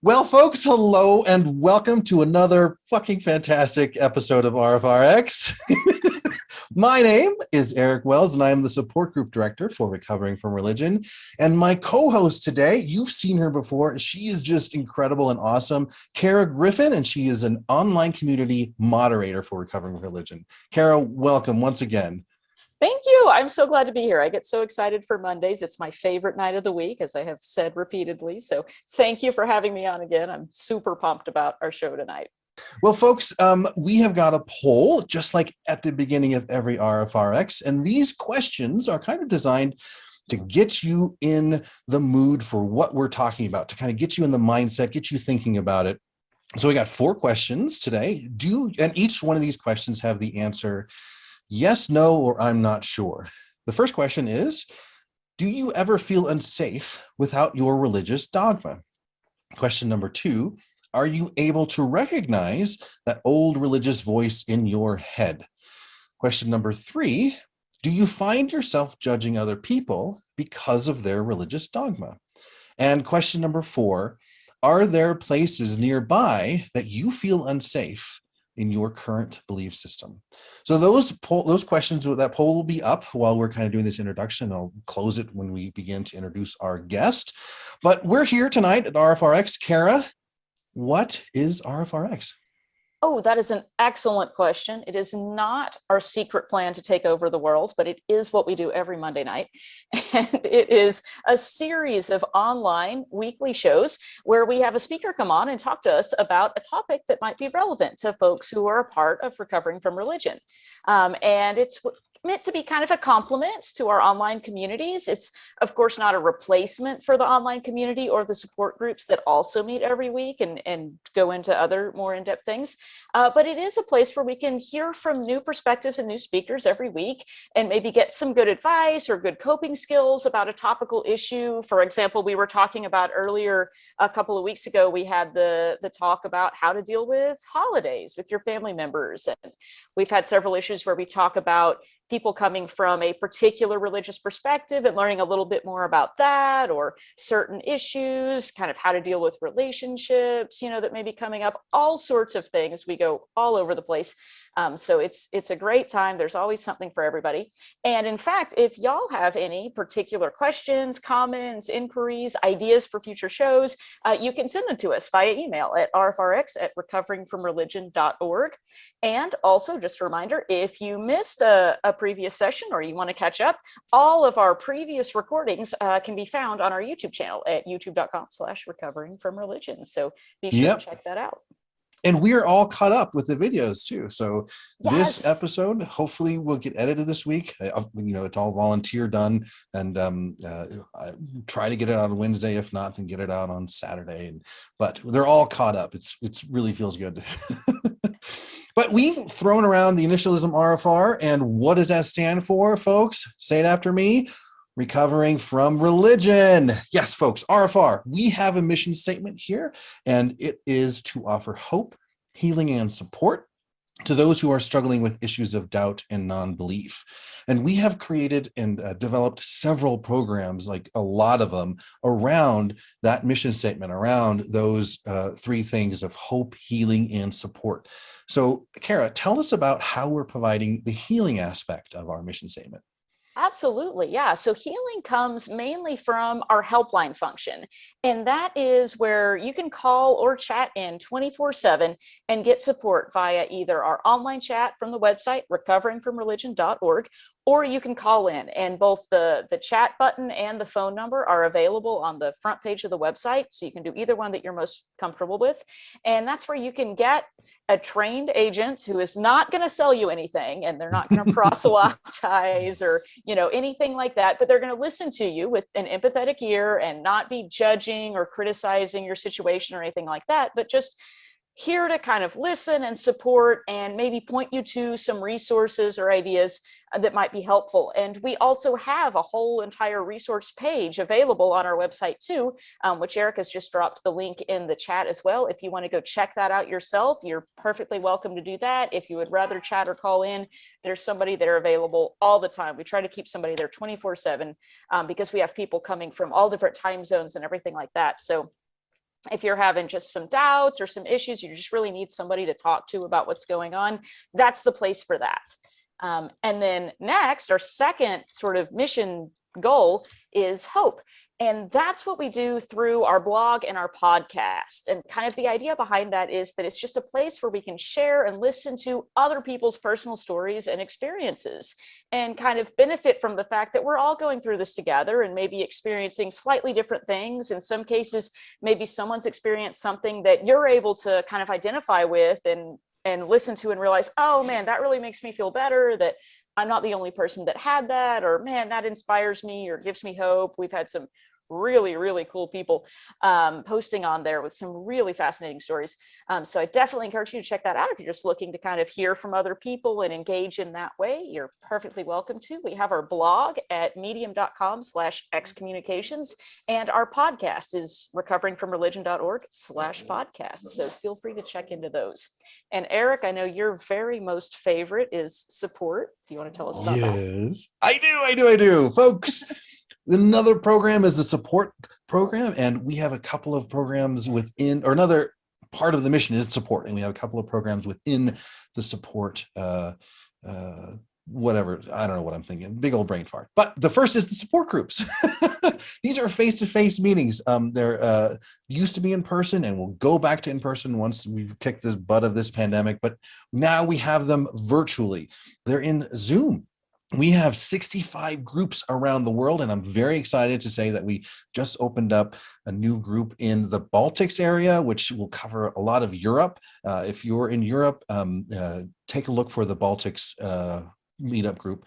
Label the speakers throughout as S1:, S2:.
S1: Well, folks, hello and welcome to another fucking fantastic episode of RfRx. My name is Eric Wells, and I am the support group director for Recovering from Religion. And my co-host today, you've seen her before. She is just incredible and awesome, Kara Griffin, and she is an online community moderator for Recovering from Religion. Kara, welcome once again.
S2: Thank you. I'm so glad to be here. I get so excited for Mondays. It's my favorite night of the week, as I have said repeatedly. So thank you for having me on again. I'm super pumped about our show tonight.
S1: Well, folks, we have got a poll just like at the beginning of every RfRx, and these questions are kind of designed to get you in the mood for what we're talking about, to kind of get you in the mindset, get you thinking about it. So we got 4 questions today. And each one of these questions have the answer yes, no, or I'm not sure. The first question is, do you ever feel unsafe without your religious dogma? Question number 2, are you able to recognize that old religious voice in your head? Question number 3, do you find yourself judging other people because of their religious dogma? And question number 4, are there places nearby that you feel unsafe in your current belief system? So those questions, that poll will be up while we're kind of doing this introduction. I'll close it when we begin to introduce our guest. But we're here tonight at RfRx. Kara, what is RfRx?
S2: Oh, that is an excellent question. It is not our secret plan to take over the world, but it is what we do every Monday night. And it is a series of online weekly shows where we have a speaker come on and talk to us about a topic that might be relevant to folks who are a part of recovering from religion. And it's meant to be kind of a complement to our online communities. It's, of course, not a replacement for the online community or the support groups that also meet every week and go into other more in-depth things. But it is a place where we can hear from new perspectives and new speakers every week and maybe get some good advice or good coping skills about a topical issue. For example, we were talking about earlier, a couple of weeks ago, we had the talk about how to deal with holidays with your family members. And we've had several issues where we talk about people coming from a particular religious perspective and learning a little bit more about that, or certain issues, kind of how to deal with relationships, that may be coming up, all sorts of things. We go all over the place. So it's a great time. There's always something for everybody. And in fact, if y'all have any particular questions, comments, inquiries, ideas for future shows, you can send them to us via email at rfrx@recoveringfromreligion.org. And also, just a reminder, if you missed a previous session or you want to catch up, all of our previous recordings can be found on our YouTube channel at youtube.com/recoveringfromreligion. So be sure to check that out.
S1: And we are all caught up with the videos too. So this
S2: Yes.
S1: episode hopefully will get edited this week. It's all volunteer done, and try to get it out on Wednesday. If not, then get it out on Saturday. But they're all caught up. It's really feels good. But we've thrown around the initialism RFR, and what does that stand for, folks? Say it after me. Recovering from religion. Yes, folks, RFR. We have a mission statement here, and it is to offer hope, healing, and support to those who are struggling with issues of doubt and non-belief. And we have created and developed several programs, like a lot of them, around that mission statement, around those 3 things of hope, healing, and support. So, Kara, tell us about how we're providing the healing aspect of our mission statement.
S2: Absolutely. Yeah. So healing comes mainly from our helpline function. And that is where you can call or chat in 24/7 and get support via either our online chat from the website, recoveringfromreligion.org, or you can call in, and both the chat button and the phone number are available on the front page of the website. So you can do either one that you're most comfortable with. And that's where you can get a trained agent who is not going to sell you anything, and they're not going to proselytize or, anything like that, but they're going to listen to you with an empathetic ear and not be judging or criticizing your situation or anything like that, but just here to kind of listen and support and maybe point you to some resources or ideas that might be helpful. And we also have a whole entire resource page available on our website too, which Eric has just dropped the link in the chat as well. If you want to go check that out yourself, you're perfectly welcome to do that. If you would rather chat or call in, there's somebody there available all the time. We try to keep somebody there 24/7 because we have people coming from all different time zones and everything like that. So if you're having just some doubts or some issues, you just really need somebody to talk to about what's going on, that's the place for that. And then next, our second sort of mission goal is hope. And that's what we do through our blog and our podcast. And kind of the idea behind that is that it's just a place where we can share and listen to other people's personal stories and experiences and kind of benefit from the fact that we're all going through this together and maybe experiencing slightly different things. In some cases, maybe someone's experienced something that you're able to kind of identify with and listen to and realize, oh man, that really makes me feel better, that I'm not the only person that had that, or man, that inspires me or gives me hope. We've had some really, really cool people posting on there with some really fascinating stories. So I definitely encourage you to check that out. If you're just looking to kind of hear from other people and engage in that way, you're perfectly welcome to. We have our blog at medium.com/xcommunications, and our podcast is recoveringfromreligion.org/podcast. So feel free to check into those. And Eric, I know your very most favorite is support. Do you want to tell us about that?
S1: Yes, I do, folks. Another program is the support program, and we have a couple of programs within, or another part of the mission is support, and we have a couple of programs within the support, whatever, I don't know what I'm thinking, big old brain fart. But the first is the support groups. These are face-to-face meetings. They're used to be in person, and we'll go back to in person once we've kicked this butt of this pandemic, but now we have them virtually. They're in Zoom. We have 65 groups around the world, and I'm very excited to say that we just opened up a new group in the Baltics area, which will cover a lot of Europe. If you're in Europe, take a look for the Baltics meetup group.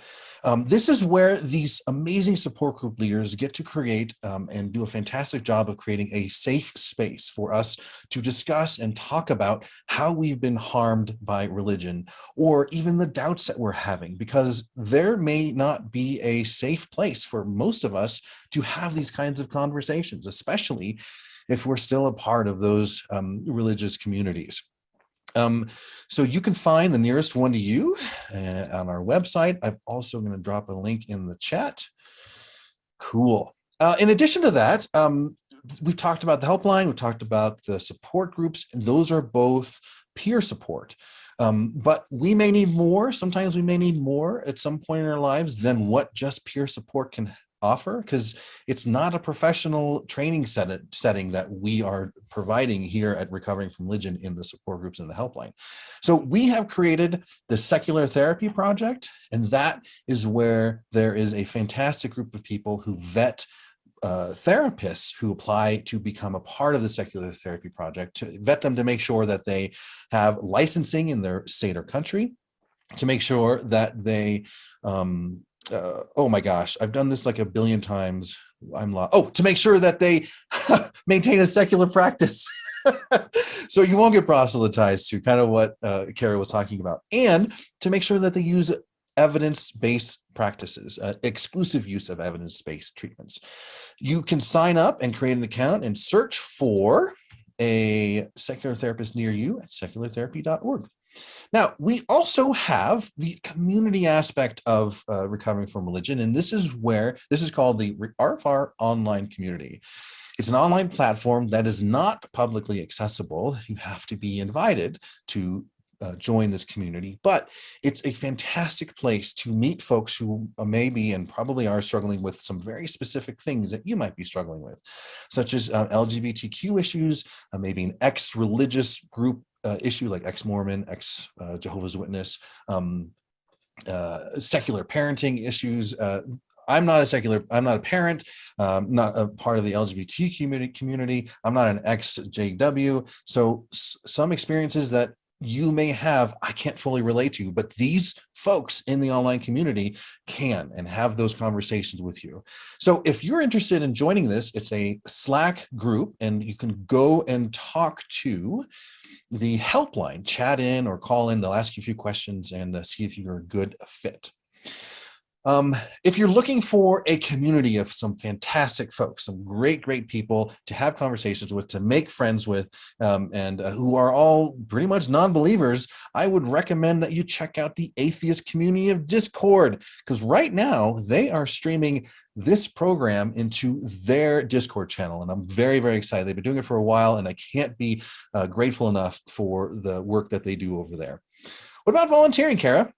S1: This is where these amazing support group leaders get to create and do a fantastic job of creating a safe space for us to discuss and talk about how we've been harmed by religion, or even the doubts that we're having, because there may not be a safe place for most of us to have these kinds of conversations, especially if we're still a part of those religious communities. So you can find the nearest one to you on our website. I'm also going to drop a link in the chat. Cool. In addition to that, we've talked about the helpline, we've talked about the support groups, and those are both peer support. But we may need more. Sometimes we may need more at some point in our lives than what just peer support can offer, because it's not a professional training setting that we are providing here at Recovering from Religion in the support groups and the helpline. So we have created the Secular Therapy Project, and that is where there is a fantastic group of people who vet therapists who apply to become a part of the Secular Therapy Project, to vet them to make sure that they have licensing in their state or country, to make sure that they oh my gosh, I've done this like a billion times. To make sure that they maintain a secular practice. So you won't get proselytized, to kind of what Kara was talking about, and to make sure that they use evidence-based practices, exclusive use of evidence-based treatments. You can sign up and create an account and search for a secular therapist near you at seculartherapy.org. Now, we also have the community aspect of Recovering from Religion, and this is called the RfR Online Community. It's an online platform that is not publicly accessible. You have to be invited to join this community, but it's a fantastic place to meet folks who maybe and probably are struggling with some very specific things that you might be struggling with, such as LGBTQ issues, maybe an ex-religious group issue like ex-Mormon, ex-Jehovah's Witness, secular parenting issues. I'm not a parent, not a part of the LGBT community. I'm not an ex-JW. So some experiences that you may have, I can't fully relate to, but these folks in the online community can and have those conversations with you. So if you're interested in joining this, it's a Slack group, and you can go and talk to the helpline, chat in or call in. They'll ask you a few questions and see if you're a good fit. If you're looking for a community of some fantastic folks, some great people to have conversations with, to make friends with, and who are all pretty much non-believers, I would recommend that you check out the Atheist Community of Discord, because right now they are streaming this program into their Discord channel. And I'm very, very excited. They've been doing it for a while, and I can't be grateful enough for the work that they do over there. What about volunteering, Kara?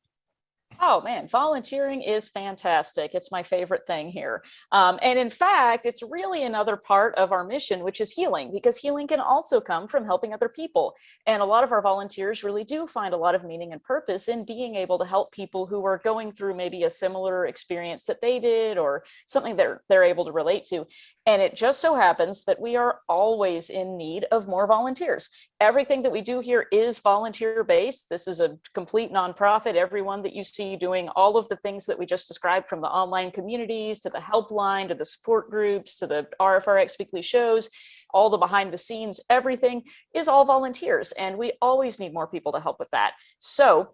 S2: Oh man, volunteering is fantastic. It's my favorite thing here. And in fact, it's really another part of our mission, which is healing, because healing can also come from helping other people. And a lot of our volunteers really do find a lot of meaning and purpose in being able to help people who are going through maybe a similar experience that they did, or something that they're able to relate to. And it just so happens that we are always in need of more volunteers. Everything that we do here is volunteer based. This is a complete nonprofit. Everyone that you see doing all of the things that we just described, from the online communities to the helpline to the support groups to the RfRx weekly shows, all the behind the scenes, everything is all volunteers. And we always need more people to help with that. So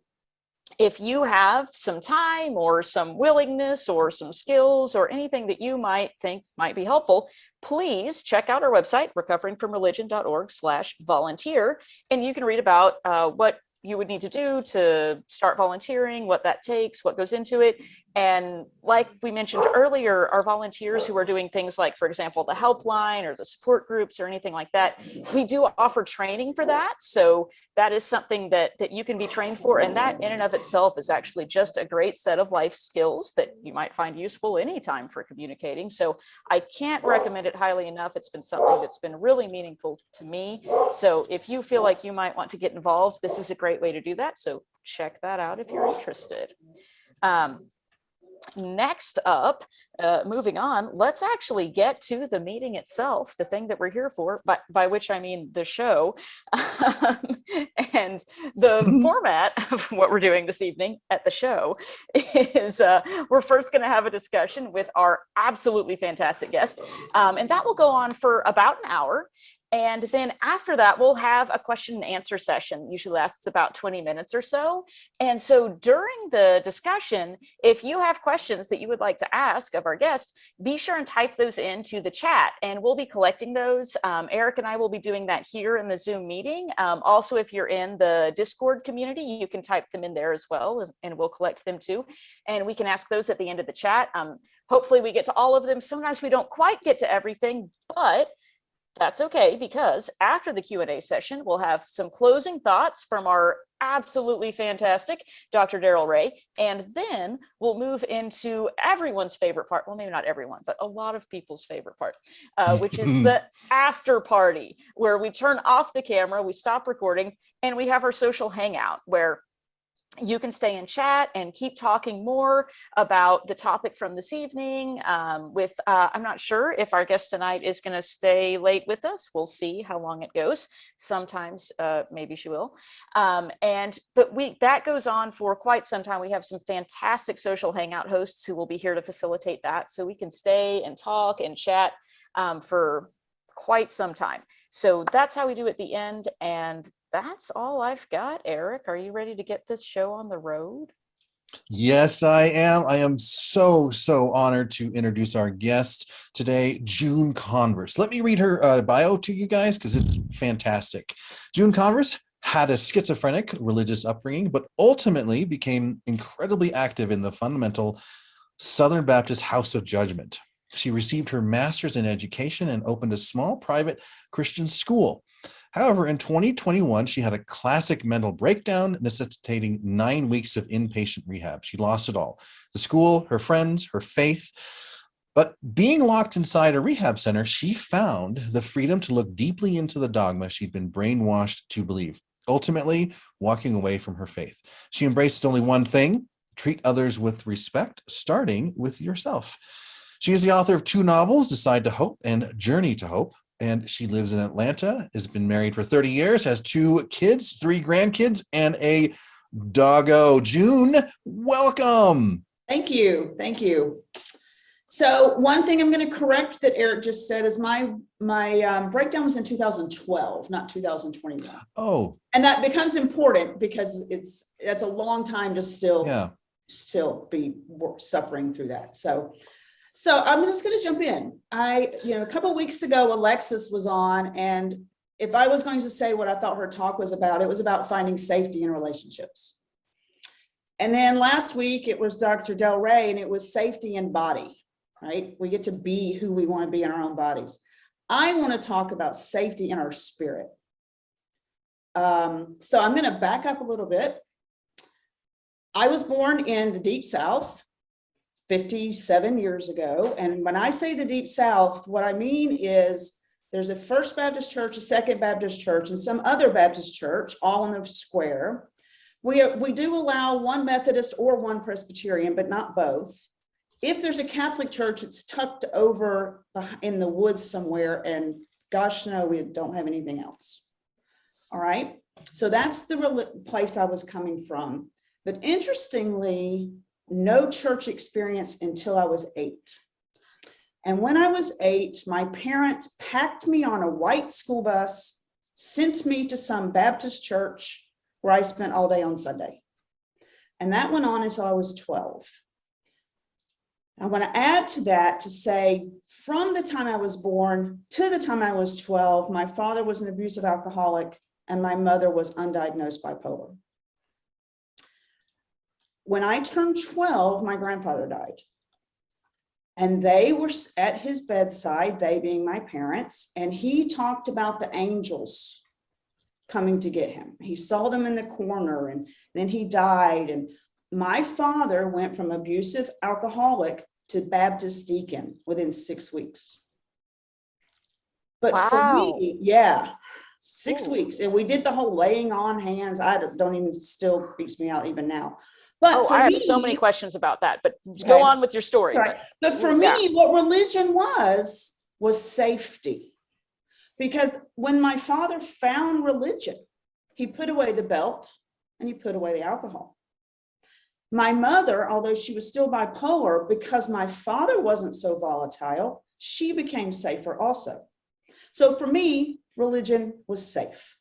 S2: if you have some time or some willingness or some skills or anything that you might think might be helpful, please check out our website, recoveringfromreligion.org/volunteer, and you can read about what you would need to do to start volunteering, what that takes, what goes into it. And like we mentioned earlier, our volunteers who are doing things like, for example, the helpline or the support groups or anything like that, we do offer training for that. So that is something that you can be trained for. And that in and of itself is actually just a great set of life skills that you might find useful anytime for communicating. So I can't recommend it highly enough. It's been something that's been really meaningful to me. So if you feel like you might want to get involved, this is a great way to do that. So check that out if you're interested. Next up, moving on, let's actually get to the meeting itself, the thing that we're here for, by which I mean the show. And the format of what we're doing this evening at the show is we're first going to have a discussion with our absolutely fantastic guest, and that will go on for about an hour. And then after that, we'll have a question and answer session, usually lasts about 20 minutes or so. And so during the discussion, if you have questions that you would like to ask of our guest, be sure and type those into the chat, and we'll be collecting those. Eric and I will be doing that here in the Zoom meeting. Also, if you're in the Discord community, you can type them in there as well, and we'll collect them too. And we can ask those at the end of the chat. Hopefully we get to all of them. Sometimes we don't quite get to everything, but that's okay, because after the Q&A session, we'll have some closing thoughts from our absolutely fantastic Dr. Daryl Ray, and then we'll move into everyone's favorite part. Well, maybe not everyone, but a lot of people's favorite part, which is the after party, where we turn off the camera, we stop recording, and we have our social hangout where you can stay in chat and keep talking more about the topic from this evening. I'm not sure if our guest tonight is going to stay late with us. We'll see how long it goes. Sometimes maybe she will. But that goes on for quite some time. We have some fantastic social hangout hosts who will be here to facilitate that, so we can stay and talk and chat for quite some time. So that's how we do at the end. And that's all I've got. Eric, are you ready to get this show on the road?
S1: Yes, I am. I am so honored to introduce our guest today, June Converse. Let me read her bio to you guys because it's fantastic. June Converse had a schizophrenic religious upbringing, but ultimately became incredibly active in the fundamental Southern Baptist House of Judgment. She received her master's in education and opened a small private Christian school. However, in 2021, she had a classic mental breakdown necessitating 9 weeks of inpatient rehab. She lost it all: the school, her friends, her faith. But being locked inside a rehab center, she found the freedom to look deeply into the dogma she'd been brainwashed to believe, ultimately walking away from her faith. She embraced only one thing: treat others with respect, starting with yourself. She is the author of 2 novels, Decide to Hope and Journey to Hope. And she lives in Atlanta, has been married for 30 years, has 2 kids, 3 grandkids, and a doggo. June, welcome.
S3: Thank you. Thank you. So one thing I'm going to correct that Eric just said is my breakdown was in 2012, not 2021.
S1: Oh.
S3: And that becomes important because that's a long time to still be suffering through that. So I'm just going to jump in. A couple of weeks ago, Alexis was on, and if I was going to say what I thought her talk was about, it was about finding safety in relationships. And then last week it was Dr. Del Rey, and it was safety in body. right? We get to be who we want to be in our own bodies. I want to talk about safety in our spirit. So I'm going to back up a little bit. I was born in the Deep South 57 years ago. And when I say the Deep South, what I mean is there's a First Baptist Church, a Second Baptist Church, and some other Baptist church, all in the square. We do allow one Methodist or one Presbyterian, but not both. If there's a Catholic church, it's tucked over in the woods somewhere, and gosh, no, we don't have anything else. All right. So that's the place I was coming from. But interestingly, no church experience until I was 8. And when I was 8, my parents packed me on a white school bus, sent me to some Baptist church where I spent all day on Sunday. And that went on until I was 12. I want to add to that to say, from the time I was born to the time I was 12, my father was an abusive alcoholic and my mother was undiagnosed bipolar. When I turned 12, my grandfather died. And they were at his bedside, they being my parents, and he talked about the angels coming to get him. He saw them in the corner, and then he died. And my father went from abusive alcoholic to Baptist deacon within 6 weeks. But
S2: wow.
S3: For me, 6 weeks. And we did the whole laying on hands. I don't even, still creeps me out even now. But
S2: I have so many questions about that, but go on with your story.
S3: Right. But for me, what religion was safety. Because when my father found religion, he put away the belt and he put away the alcohol. My mother, although she was still bipolar, because my father wasn't so volatile, she became safer also. So for me, religion was safe.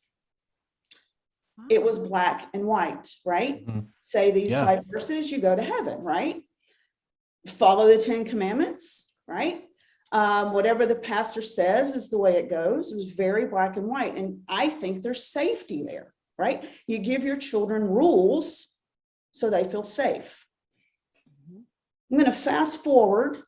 S3: Wow. It was black and white, right? Mm-hmm. Say these 5 verses, you go to heaven, right? Follow the 10 commandments, right? Whatever the pastor says is the way it goes. It was very black and white. And I think there's safety there, right? You give your children rules so they feel safe. I'm going to fast forward.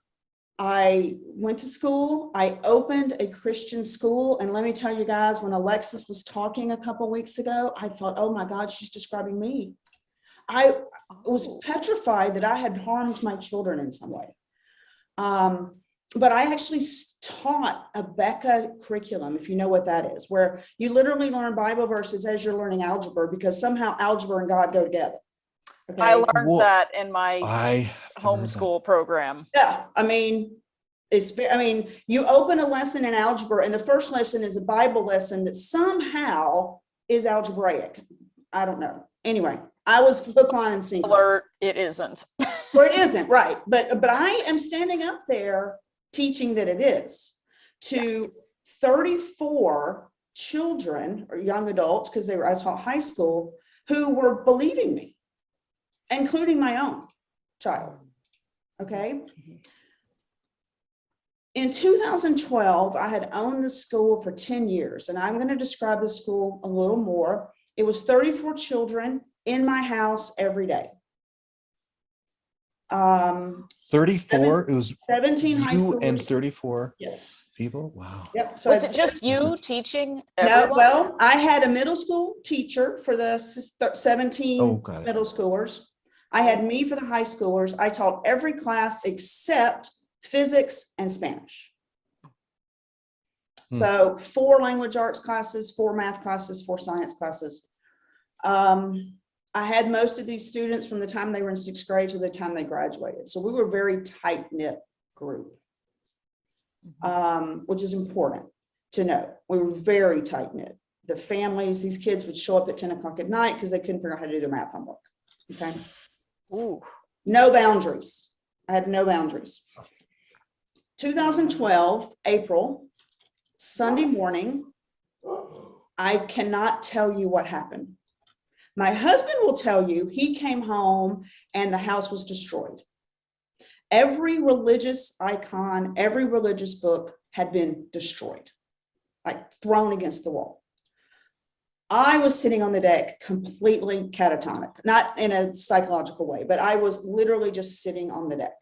S3: I went to school. I opened a Christian school. And let me tell you guys, when Alexis was talking a couple of weeks ago, I thought, oh my God, she's describing me. I was petrified that I had harmed my children in some way. But I actually taught a Becca curriculum, if you know what that is, where you literally learn Bible verses as you're learning algebra, because somehow algebra and God go together. Okay?
S2: I learned that in my homeschool program.
S3: Yeah, I mean, you open a lesson in algebra, and the first lesson is a Bible lesson that somehow is algebraic. I don't know. Anyway, I was hook, line, and sinker.
S2: Alert, it isn't.
S3: Or it isn't, right. But I am standing up there teaching that it is to 34 children or young adults, because I taught high school, who were believing me, including my own child. Okay. In 2012, I had owned the school for 10 years, and I'm going to describe the school a little more. It was 34 children in my house every day.
S1: 34. It was
S3: 17 high school
S1: and 34
S3: yes
S1: people. Wow.
S3: Yep. So
S2: was it just you teaching everyone?
S3: No, well, I had a middle school teacher for the 17 middle schoolers. I had me for the high schoolers. I taught every class except physics and Spanish. So 4 language arts classes, 4 math classes, 4 science classes. I had most of these students from the time they were in 6th grade to the time they graduated. So we were a very tight-knit group, which is important to know. We were very tight-knit. The families, these kids would show up at 10 o'clock at night because they couldn't figure out how to do their math homework. Okay.
S2: Ooh.
S3: No boundaries. I had no boundaries. 2012, April, Sunday morning, I cannot tell you what happened. My husband will tell you he came home and the house was destroyed. Every religious icon, every religious book had been destroyed, like thrown against the wall. I was sitting on the deck completely catatonic, not in a psychological way, but I was literally just sitting on the deck.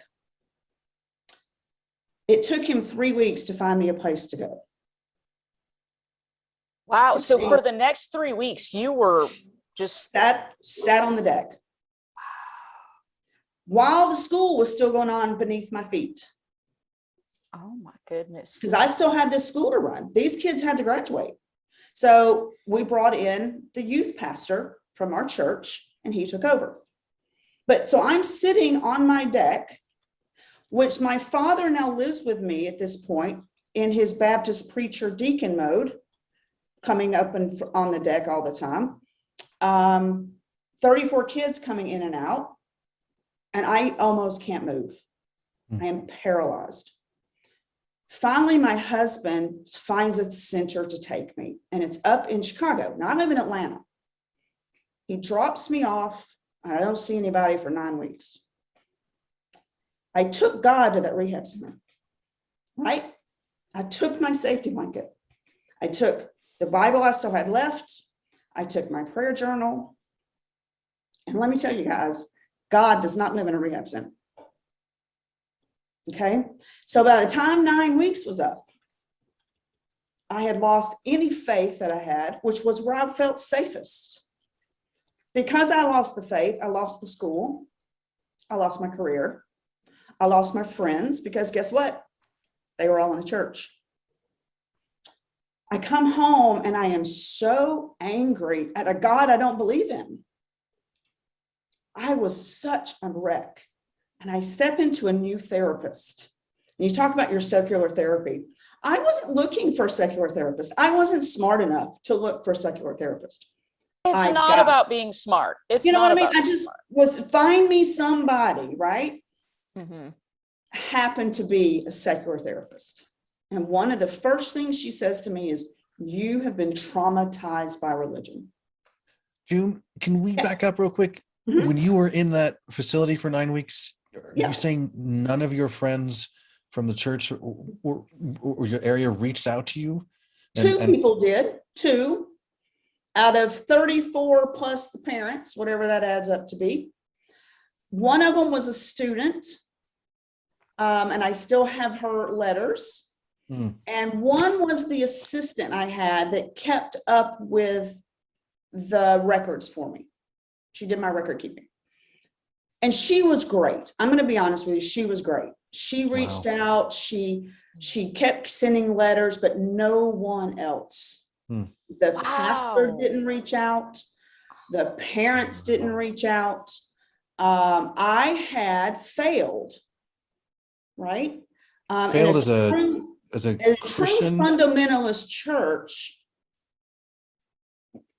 S3: It took him 3 weeks to find me a place to go.
S2: Wow. So for the next 3 weeks, you were just
S3: sat on the deck while the school was still going on beneath my feet.
S2: Oh my goodness.
S3: Because I still had this school to run. These kids had to graduate. So we brought in the youth pastor from our church and he took over. But so I'm sitting on my deck, which my father now lives with me at this point in his Baptist preacher deacon mode, coming up and on the deck all the time. 34 kids coming in and out, and I almost can't move. I am paralyzed. Finally, my husband finds a center to take me, and it's up in Chicago. Now I live in Atlanta. He drops me off. I don't see anybody for 9 weeks. I took God to that rehab center, right? I took my safety blanket. I took the Bible I still had left. I took my prayer journal. And let me tell you guys, God does not live in a rehab center. Okay. So by the time 9 weeks was up, I had lost any faith that I had, which was where I felt safest. Because I lost the faith, I lost the school. I lost my career. I lost my friends because guess what? They were all in the church. I come home and I am so angry at a God I don't believe in. I was such a wreck. And I step into a new therapist. And you talk about your secular therapy. I wasn't looking for a secular therapist. I wasn't smart enough to look for a secular therapist.
S2: It's not about being smart. It's
S3: you know
S2: not
S3: what I mean?
S2: about
S3: I just was find me somebody, right?
S2: Mm-hmm.
S3: Happened to be a secular therapist. And one of the first things she says to me is, you have been traumatized by religion.
S1: June, can we back up real quick?
S3: Mm-hmm.
S1: When you were in that facility for 9 weeks, are
S3: Yeah.
S1: you saying none of your friends from the church or your area reached out to you?
S3: Two people did. 2 out of 34 plus the parents, whatever that adds up to be. One of them was a student, and I still have her letters. And one was the assistant I had that kept up with the records for me. She did my record keeping. And she was great. I'm going to be honest with you. She was great. She reached out. She kept sending letters, but no one else. The pastor didn't reach out. The parents didn't reach out. I had failed, right?
S1: Failed as a Christian
S3: fundamentalist church.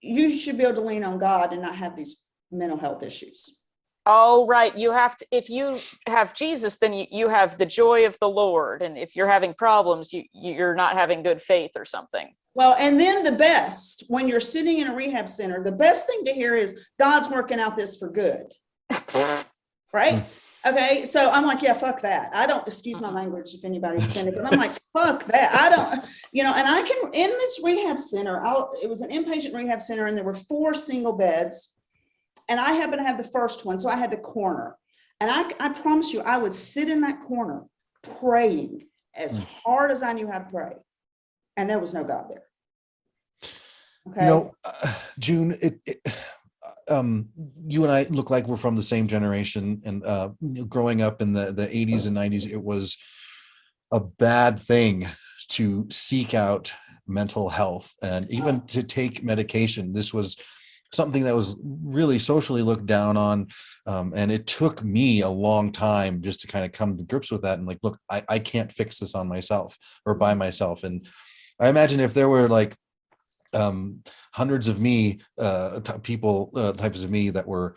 S3: You should be able to lean on God and not have these mental health issues.
S2: Oh, right. You have to, if you have Jesus, then you have the joy of the Lord. And if you're having problems, you're not having good faith or something.
S3: Well, and then the best, when you're sitting in a rehab center, the best thing to hear is God's working out this for good. Right? Okay. So I'm like, yeah, fuck that. I don't, excuse my language if anybody's offended, but I'm like, fuck that. I don't, and I can, in this rehab center, it was an inpatient rehab center and there were 4 single beds. And I happened to have the first one. So I had the corner. And I promise you, I would sit in that corner praying as hard as I knew how to pray. And there was no God there. Okay.
S1: June, you and I look like we're from the same generation. And growing up in the 80s and 90s, it was a bad thing to seek out mental health and even to take medication. This was something that was really socially looked down on. And it took me a long time just to kind of come to grips with that. And like, look, I can't fix this on myself or by myself. And I imagine if there were like hundreds of me, types of me that were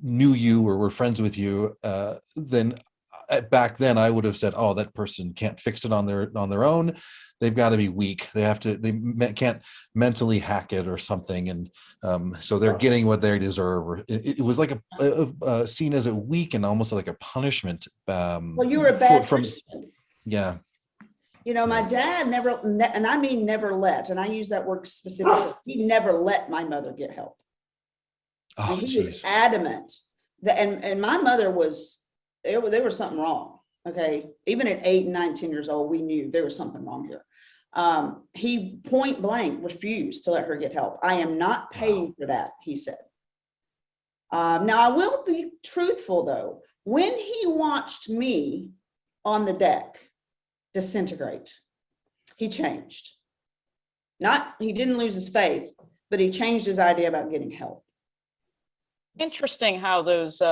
S1: knew you or were friends with you, then back then I would have said, oh, that person can't fix it on their own. They've got to be weak. They can't mentally hack it or something. And so they're getting what they deserve. Or it was like a seen as a weak and almost like a punishment.
S3: Well, you were a bad Christian.
S1: Yeah.
S3: My dad never, and I mean never let, and I use that word specifically, he never let my mother get help. He was adamant that, and my mother was, there was something wrong. Okay. Even at 8 and 9, 10 years old, we knew there was something wrong here. He point blank refused to let her get help. I am not paying for that, he said. Now, I will be truthful, though. When he watched me on the deck disintegrate, he changed. He didn't lose his faith, but he changed his idea about getting help.
S2: Interesting how those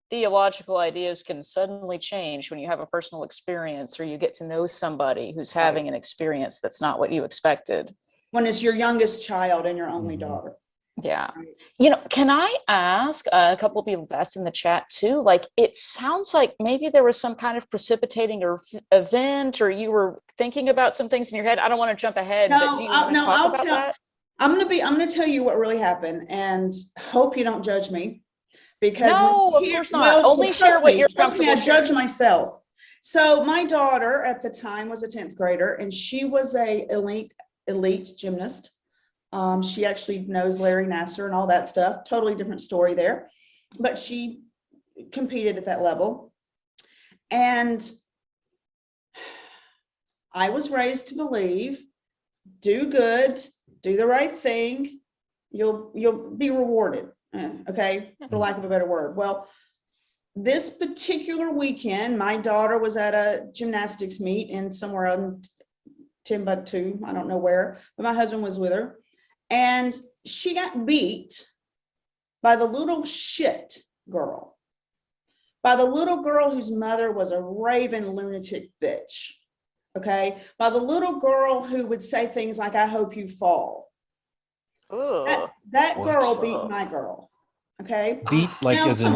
S2: theological ideas can suddenly change when you have a personal experience or you get to know somebody who's having an experience that's not what you expected.
S3: When it's your youngest child and your only daughter.
S2: Yeah. You know, can I ask, a couple of people have asked in the chat too, like, it sounds like maybe there was some kind of precipitating or event, or you were thinking about some things in your head. I don't want to jump ahead, but do you want to talk about that? I'm
S3: going to tell you what really happened, and hope you don't judge me. Because
S2: no, of course not. Only share what you're comfortable
S3: sharing. I judge myself. So my daughter at the time was a 10th grader, and she was a elite gymnast. She actually knows Larry Nassar and all that stuff. Totally different story there, but she competed at that level. And I was raised to believe, do good, do the right thing, you'll be rewarded. Okay, for lack of a better word. Well, this particular weekend, my daughter was at a gymnastics meet in somewhere in Timbuktu, I don't know where, but my husband was with her, and she got beat by the little shit girl, by the little girl whose mother was a raving lunatic bitch. Okay, by the little girl who would say things like, "I hope you fall." That girl beat my girl. Okay.
S1: Beat like now, as in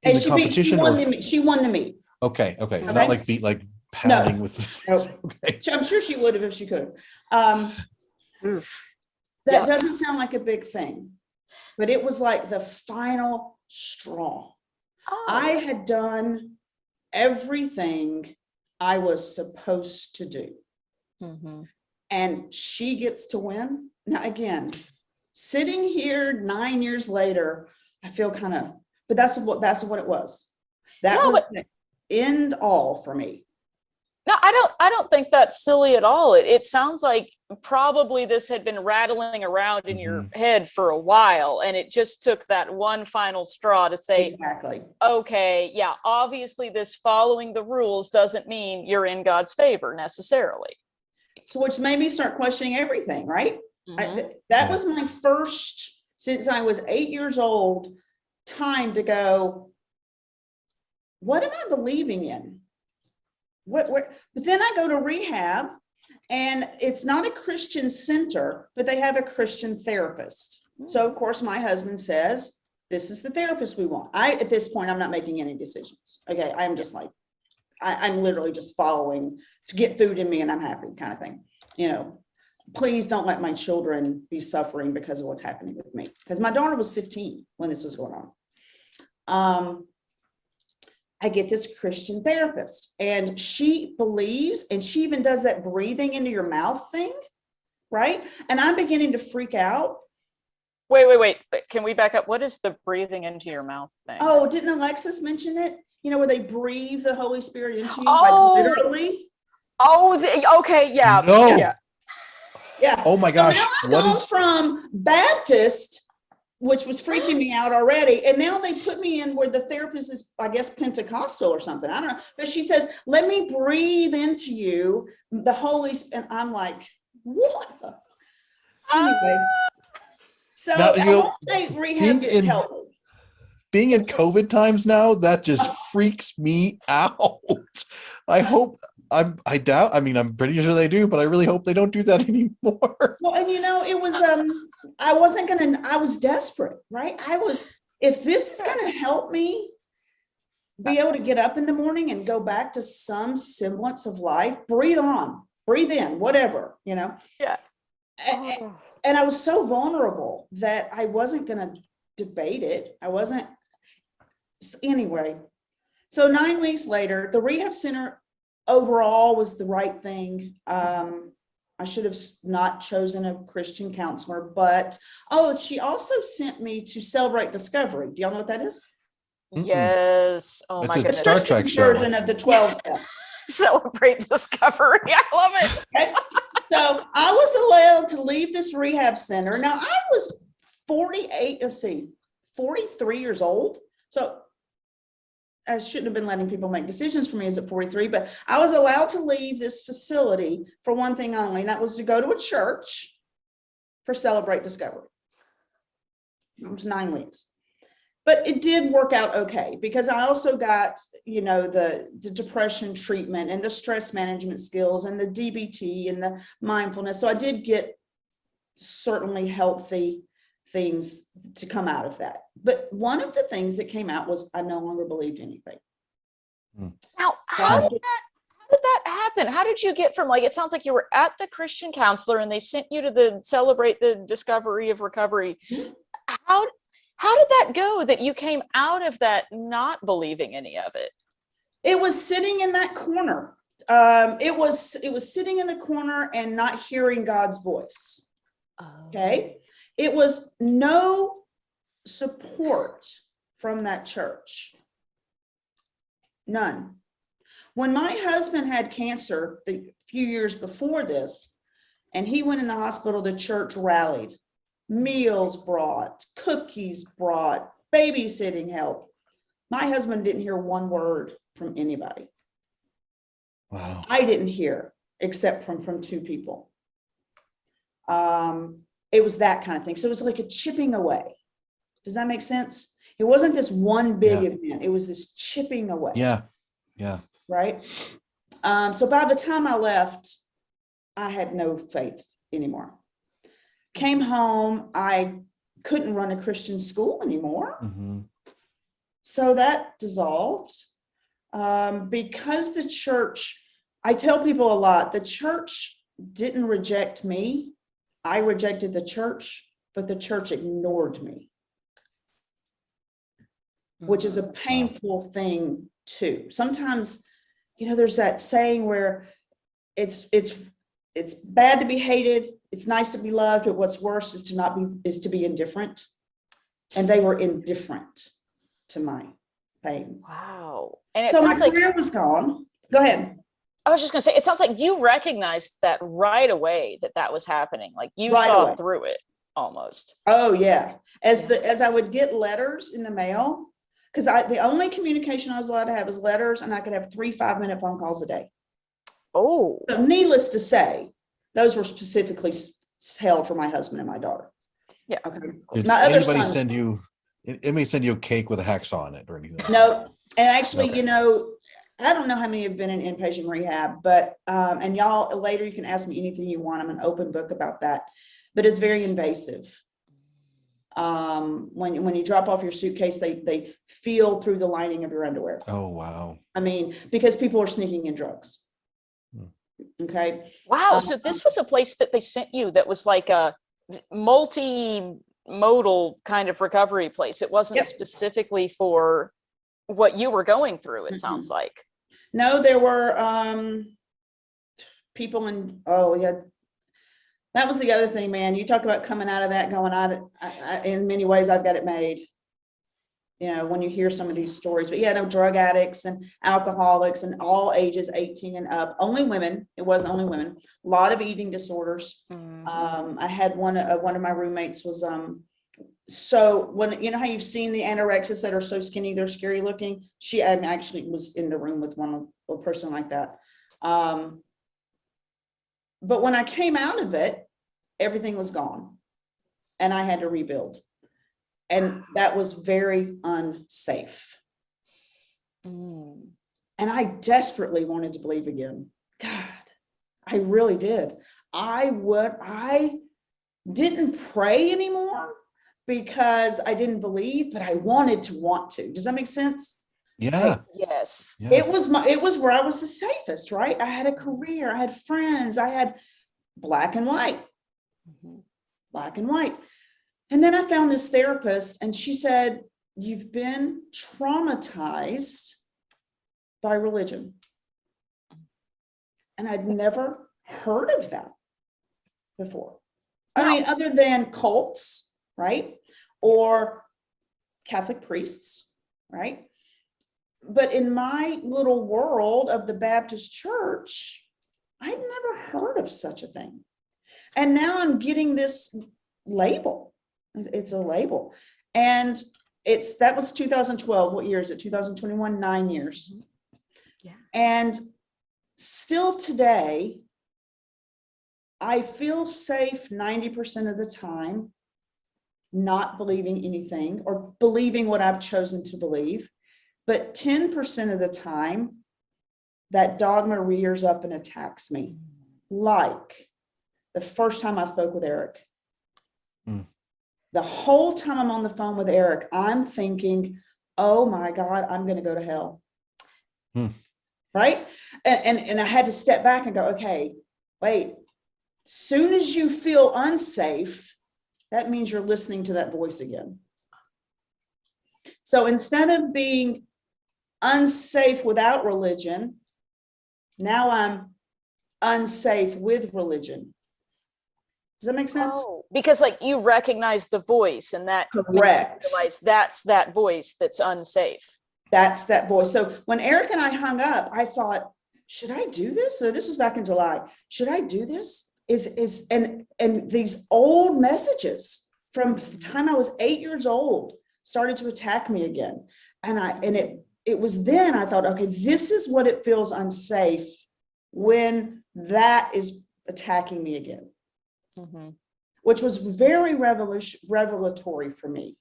S1: the competition?
S3: She won the meet.
S1: Okay. Not like beat like pounding with.
S3: Okay. I'm sure she would have if she could have. That doesn't sound like a big thing, but it was like the final straw. I had done everything I was supposed to do. And she gets to win. Now, again, sitting here 9 years later, I feel kind of, but that's what it was. That was the end all for me.
S2: No, I don't think that's silly at all. It sounds like probably this had been rattling around in your head for a while, and it just took that one final straw to say,
S3: exactly.
S2: Okay, yeah, obviously this following the rules doesn't mean you're in God's favor necessarily.
S3: So which made me start questioning everything, right? That was my first, since I was 8 years old, time to go, what am I believing in? But then I go to rehab, and it's not a Christian center, but they have a Christian therapist. So of course my husband says, this is the therapist we want. At this point, I'm not making any decisions. Okay. I'm just like, I'm literally just following to get food in me and I'm happy kind of thing. You know, please don't let my children be suffering because of what's happening with me. Because my daughter was 15 when this was going on. I get this Christian therapist, and she believes, and she even does that breathing into your mouth thing, right? And I'm beginning to freak out.
S2: Wait. Can we back up? What is the breathing into your mouth thing?
S3: Oh, didn't Alexis mention it? You know, where they breathe the Holy Spirit into you, like literally?
S2: Okay, yeah.
S1: No.
S3: Yeah.
S1: Oh my gosh.
S3: So now I go from Baptist, which was freaking me out already. And now they put me in where the therapist is, I guess, Pentecostal or something. I don't know. But she says, let me breathe into you the Holy Spirit. And I'm like, what? Anyway. So
S1: now,
S3: I won't say rehab didn't help me.
S1: Being in COVID times now, that just freaks me out. I doubt, I mean, I'm pretty sure they do, but I really hope they don't do that anymore.
S3: Well, and you know, it was, I was desperate, right? If this is going to help me be able to get up in the morning and go back to some semblance of life, breathe on, breathe in, whatever, you know?
S2: Yeah.
S3: And I was so vulnerable that I wasn't going to debate it. Anyway. So 9 weeks later, the rehab center overall was the right thing. I should have not chosen a Christian counselor, but she also sent me to Celebrate Discovery. Do y'all know what that is?
S2: Yes. Oh
S1: It's
S2: my
S1: a
S2: goodness.
S1: Star Trek show.
S3: Version of the 12 steps.
S2: Celebrate discovery. I love it.
S3: Okay. So I was allowed to leave this rehab center. Now I was 43 years old. So I shouldn't have been letting people make decisions for me as at 43, but I was allowed to leave this facility for one thing only, and that was to go to a church for Celebrate Discovery. It was 9 weeks. But it did work out okay because I also got, the depression treatment and the stress management skills and the DBT and the mindfulness. So I did get certainly healthy things to come out of that. But one of the things that came out was I no longer believed anything.
S2: Now, how did that happen? How did you get from, like, it sounds like you were at the Christian counselor and they sent you to the Celebrate the Discovery of Recovery. How did that go that you came out of that not believing any of it?
S3: It was sitting in that corner. It was sitting in the corner and not hearing God's voice. Okay. It was no support from that church. None. When my husband had cancer the few years before this, and he went in the hospital, the church rallied. Meals brought, cookies brought, babysitting help. My husband didn't hear one word from anybody.
S1: Wow.
S3: I didn't hear except from 2 people. It was that kind of thing. So it was like a chipping away. Does that make sense? It wasn't this one big event. It was this chipping away.
S1: Yeah.
S3: Right. So by the time I left, I had no faith anymore. Came home, I couldn't run a Christian school anymore. So that dissolved because the church, I tell people a lot, the church didn't reject me. I rejected the church, but the church ignored me, which is a painful thing too. Sometimes, there's that saying where it's bad to be hated. It's nice to be loved, but what's worse is to be indifferent. And they were indifferent to my pain.
S2: Wow. And it
S3: so
S2: sounds
S3: my
S2: like
S3: career was gone. Go ahead.
S2: I was just going to say, it sounds like you recognized that right away that was happening. Like you
S3: Right
S2: saw
S3: away.
S2: through it almost.
S3: Oh yeah. As I would get letters in the mail, because the only communication I was allowed to have was letters, and I could have 3 5-minute phone calls a day.
S2: Oh.
S3: So needless to say, those were specifically held for my husband and my daughter.
S2: Yeah.
S3: Okay.
S1: Did
S3: My other
S1: anybody
S3: son,
S1: send you? It may send you a cake with a hacksaw on it or anything.
S3: no. And actually,
S1: Okay.
S3: I don't know how many have been in inpatient rehab, but and y'all later you can ask me anything you want. I'm an open book about that, but it's very invasive. When you drop off your suitcase, they feel through the lining of your underwear.
S1: Oh wow.
S3: I mean, because people are sneaking in drugs. Okay.
S2: Wow. So this was a place that they sent you that was like a multimodal kind of recovery place. It wasn't specifically for what you were going through, it sounds like.
S3: No, there were people in, that was the other thing, man. You talk about coming out of that, going out, in many ways, I've got it made. When you hear some of these stories, but no, drug addicts and alcoholics and all ages 18 and up, only women. It wasn't only women. A lot of eating disorders. I had one of my roommates was, so when, how you've seen the anorexics that are so skinny, they're scary looking. She actually was in the room with a person like that. But when I came out of it, everything was gone and I had to rebuild. And that was very unsafe. And I desperately wanted to believe again. God, I really did. I didn't pray anymore because I didn't believe, but I wanted to want to. Does that make sense?
S1: Yeah.
S2: Yes.
S1: Yeah.
S3: It was where I was the safest, right? I had a career, I had friends, I had black and white. Black and white. And then I found this therapist and she said, you've been traumatized by religion. And I'd never heard of that before. I mean, other than cults, right? Or Catholic priests. right? But in my little world of the Baptist church, I'd never heard of such a thing. And now I'm getting this label. It's a label. And that was 2012. What year is it? 2021, 9 years.
S2: Yeah.
S3: And still today, I feel safe 90% of the time, not believing anything or believing what I've chosen to believe. But 10% of the time, that dogma rears up and attacks me. Like the first time I spoke with Eric. The whole time I'm on the phone with Eric, I'm thinking, oh my God, I'm going to go to hell. Right? And I had to step back and go, okay, wait. Soon as you feel unsafe, that means you're listening to that voice again. So instead of being unsafe without religion, now I'm unsafe with religion. Does that make sense?
S2: Oh, because like you recognize the voice, and that
S3: correct.
S2: Realize that's that voice that's unsafe.
S3: That's that voice. So when Eric and I hung up, I thought, should I do this? So this was back in July. Should I do this? And these old messages from the time I was 8 years old started to attack me again. And it was then I thought, okay, this is what it feels unsafe when that is attacking me again. Which was very revelatory for me.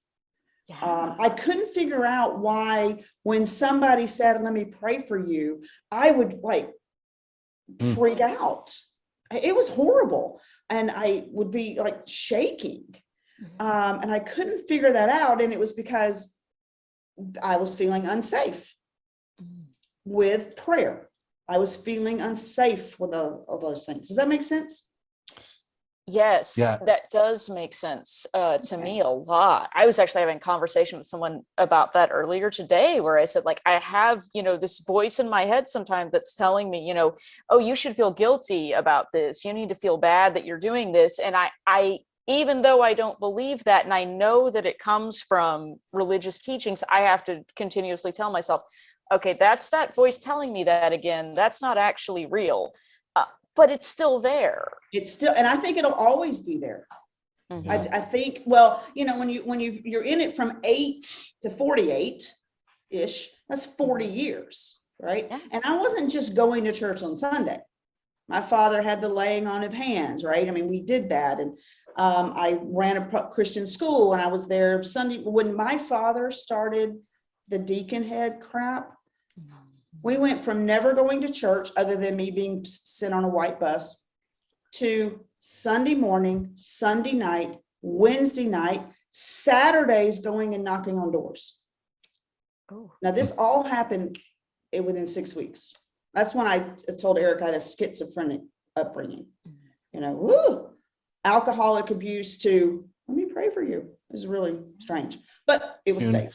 S3: Yeah. I couldn't figure out why when somebody said, let me pray for you, I would like freak out. It was horrible. And I would be like shaking. And I couldn't figure that out. And it was because I was feeling unsafe with prayer. I was feeling unsafe with all those things. Does that make sense?
S2: Yes, yeah. That does make sense to me a lot. I was actually having a conversation with someone about that earlier today, where I said, like, I have, this voice in my head sometimes that's telling me, oh, you should feel guilty about this. You need to feel bad that you're doing this. And I even though I don't believe that, and I know that it comes from religious teachings, I have to continuously tell myself, okay, that's that voice telling me that again. That's not actually real. But it's still there. It's still, and I think it'll always be there. I think, well, when you're in it from 8 to 48 ish, that's 40 years, right? Yeah. And I wasn't just going to church on Sunday. My father had the laying on of hands, right? I mean, we did that. And I ran a Christian school and I was there Sunday. When my father started the deacon head crap, we went from never going to church other than me being sent on a white bus to Sunday morning, Sunday night, Wednesday night, Saturdays going and knocking on doors. Oh. Now this all happened within 6 weeks. That's when I told Eric I had a schizophrenic upbringing. Alcoholic abuse to, let me pray for you. It was really strange, but it was safe.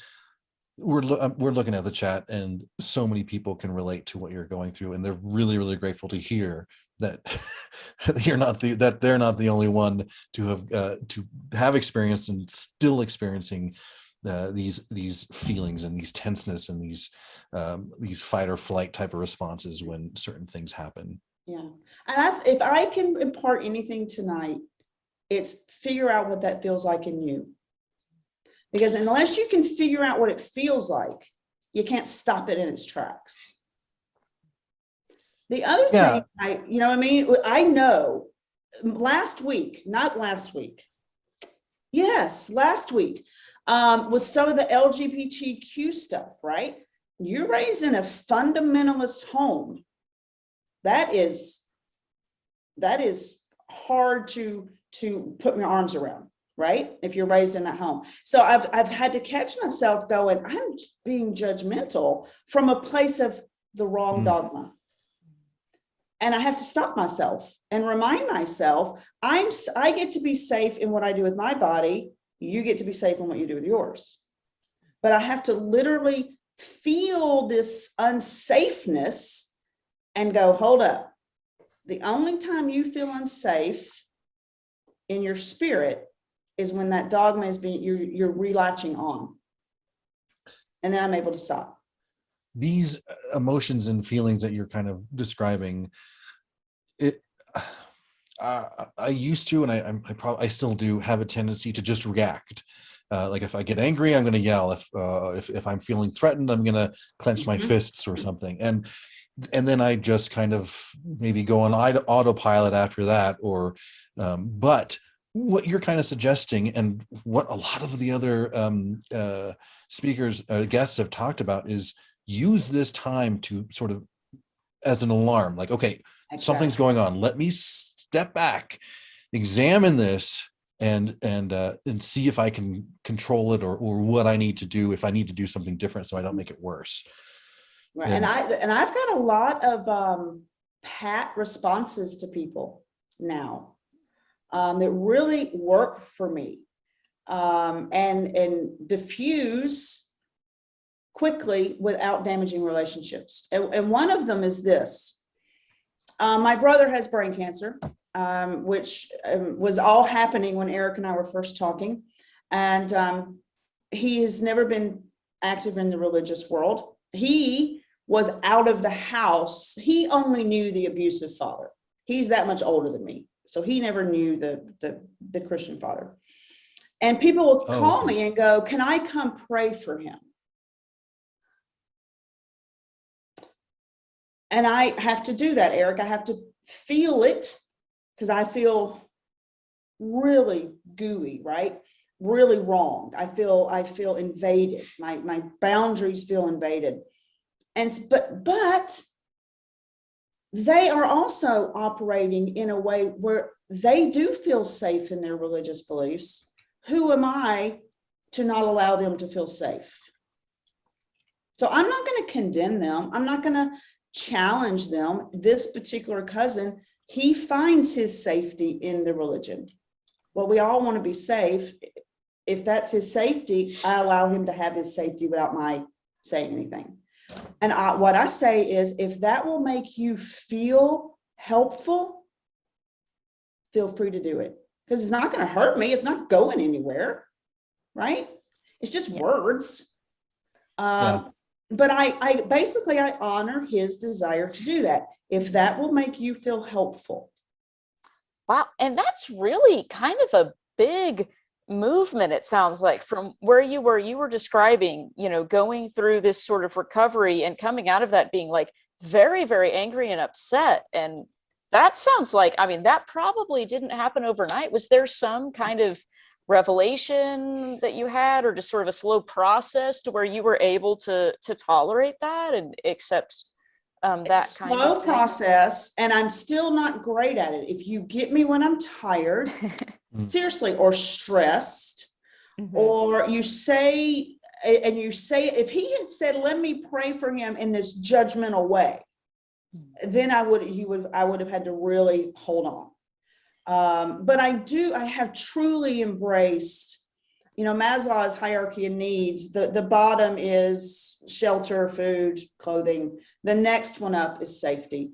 S1: We're looking at the chat, and so many people can relate to what you're going through, and they're really, really grateful to hear that they're not the only one to have experienced and still experiencing these feelings and these tenseness and these fight or flight type of responses when certain things happen.
S3: Yeah, and if I can impart anything tonight, it's figure out what that feels like in you. Because unless you can figure out what it feels like, you can't stop it in its tracks. The other thing, I know last week with some of the LGBTQ stuff, right? You're raised in a fundamentalist home. That is hard to put my arms around. Right? If you're raised in that home. So I've had to catch myself going, I'm being judgmental from a place of the wrong dogma. And I have to stop myself and remind myself, I get to be safe in what I do with my body. You get to be safe in what you do with yours. But I have to literally feel this unsafeness and go, hold up. The only time you feel unsafe in your spirit is when that dogma is you're relatching on. And then I'm able to stop.
S1: These emotions and feelings that you're kind of describing, I used to, and I still do have a tendency to just react. Like if I get angry, I'm going to yell. If I'm feeling threatened, I'm going to clench my fists or something. And then I just kind of maybe go on autopilot after that. But what you're kind of suggesting, and what a lot of the other guests have talked about, is use this time to sort of as an alarm, like, okay, something's going on. Let me step back, examine this, and see if I can control it, or what I need to do, if I need to do something different so I don't make it worse.
S3: Right. And I've got a lot of pat responses to people now that really work for me, and diffuse quickly without damaging relationships. And one of them is this. My brother has brain cancer, which was all happening when Eric and I were first talking. And he has never been active in the religious world. He was out of the house. He only knew the abusive father. He's that much older than me, so he never knew the Christian father. And people will call me and go, "Can I come pray for him?" And I have to do that, Eric. I have to feel it, because I feel really gooey, right? Really wrong. I feel invaded. My boundaries feel invaded. But they are also operating in a way where they do feel safe in their religious beliefs. Who am I to not allow them to feel safe? So I'm not going to condemn them. I'm not going to challenge them. This particular cousin, he finds his safety in the religion. Well, we all want to be safe. If that's his safety, I allow him to have his safety without my saying anything. And what I say is, if that will make you feel helpful, feel free to do it, because it's not going to hurt me. It's not going anywhere, right? It's just words. But I basically honor his desire to do that, if that will make you feel helpful.
S2: Wow. And that's really kind of a big movement, it sounds like, from where you were describing, going through this sort of recovery and coming out of that being like very, very angry and upset. And that sounds like, that probably didn't happen overnight. Was there some kind of revelation that you had, or just sort of a slow process to where you were able to tolerate that and accept that kind of
S3: slow process? And I'm still not great at it. If you get me when I'm tired, seriously, or stressed, or you say, if he had said, "Let me pray for him," in this judgmental way, then I would have had to really hold on. But I have truly embraced, Maslow's hierarchy of needs. The bottom is shelter, food, clothing. The next one up is safety.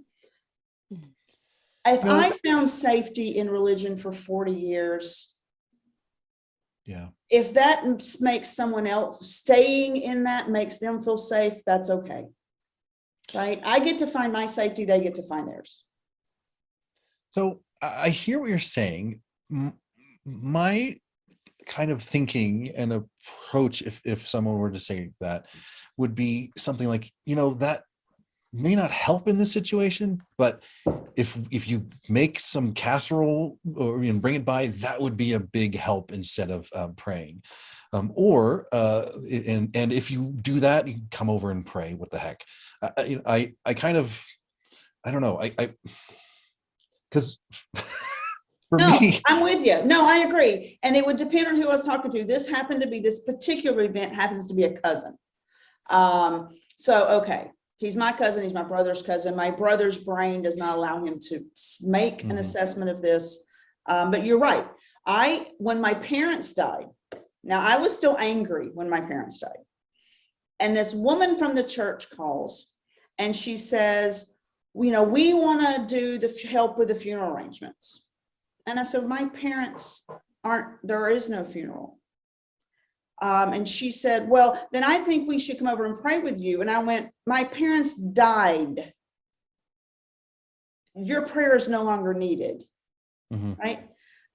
S3: If I found safety in religion for 40 years, if that makes someone else, staying in that makes them feel safe, that's okay. Right? I get to find my safety, they get to find theirs.
S1: So I hear what you're saying. My kind of thinking and approach, if someone were to say that, would be something like, that may not help in this situation, but if you make some casserole or bring it by, that would be a big help instead of praying. And if you do that, you come over and pray. What the heck? I kind of, I don't know. Because for me,
S3: I'm with you. No, I agree. And it would depend on who I was talking to. This happened to be, this particular event happens to be a cousin. Okay. He's my cousin. He's my brother's cousin. My brother's brain does not allow him to make an assessment of this. But you're right. When my parents died, now I was still angry when my parents died. And this woman from the church calls and she says, we want to do the help with the funeral arrangements. And I said, my parents there is no funeral. And she said, well, then I think we should come over and pray with you. And I went, my parents died. Your prayer is no longer needed. Right.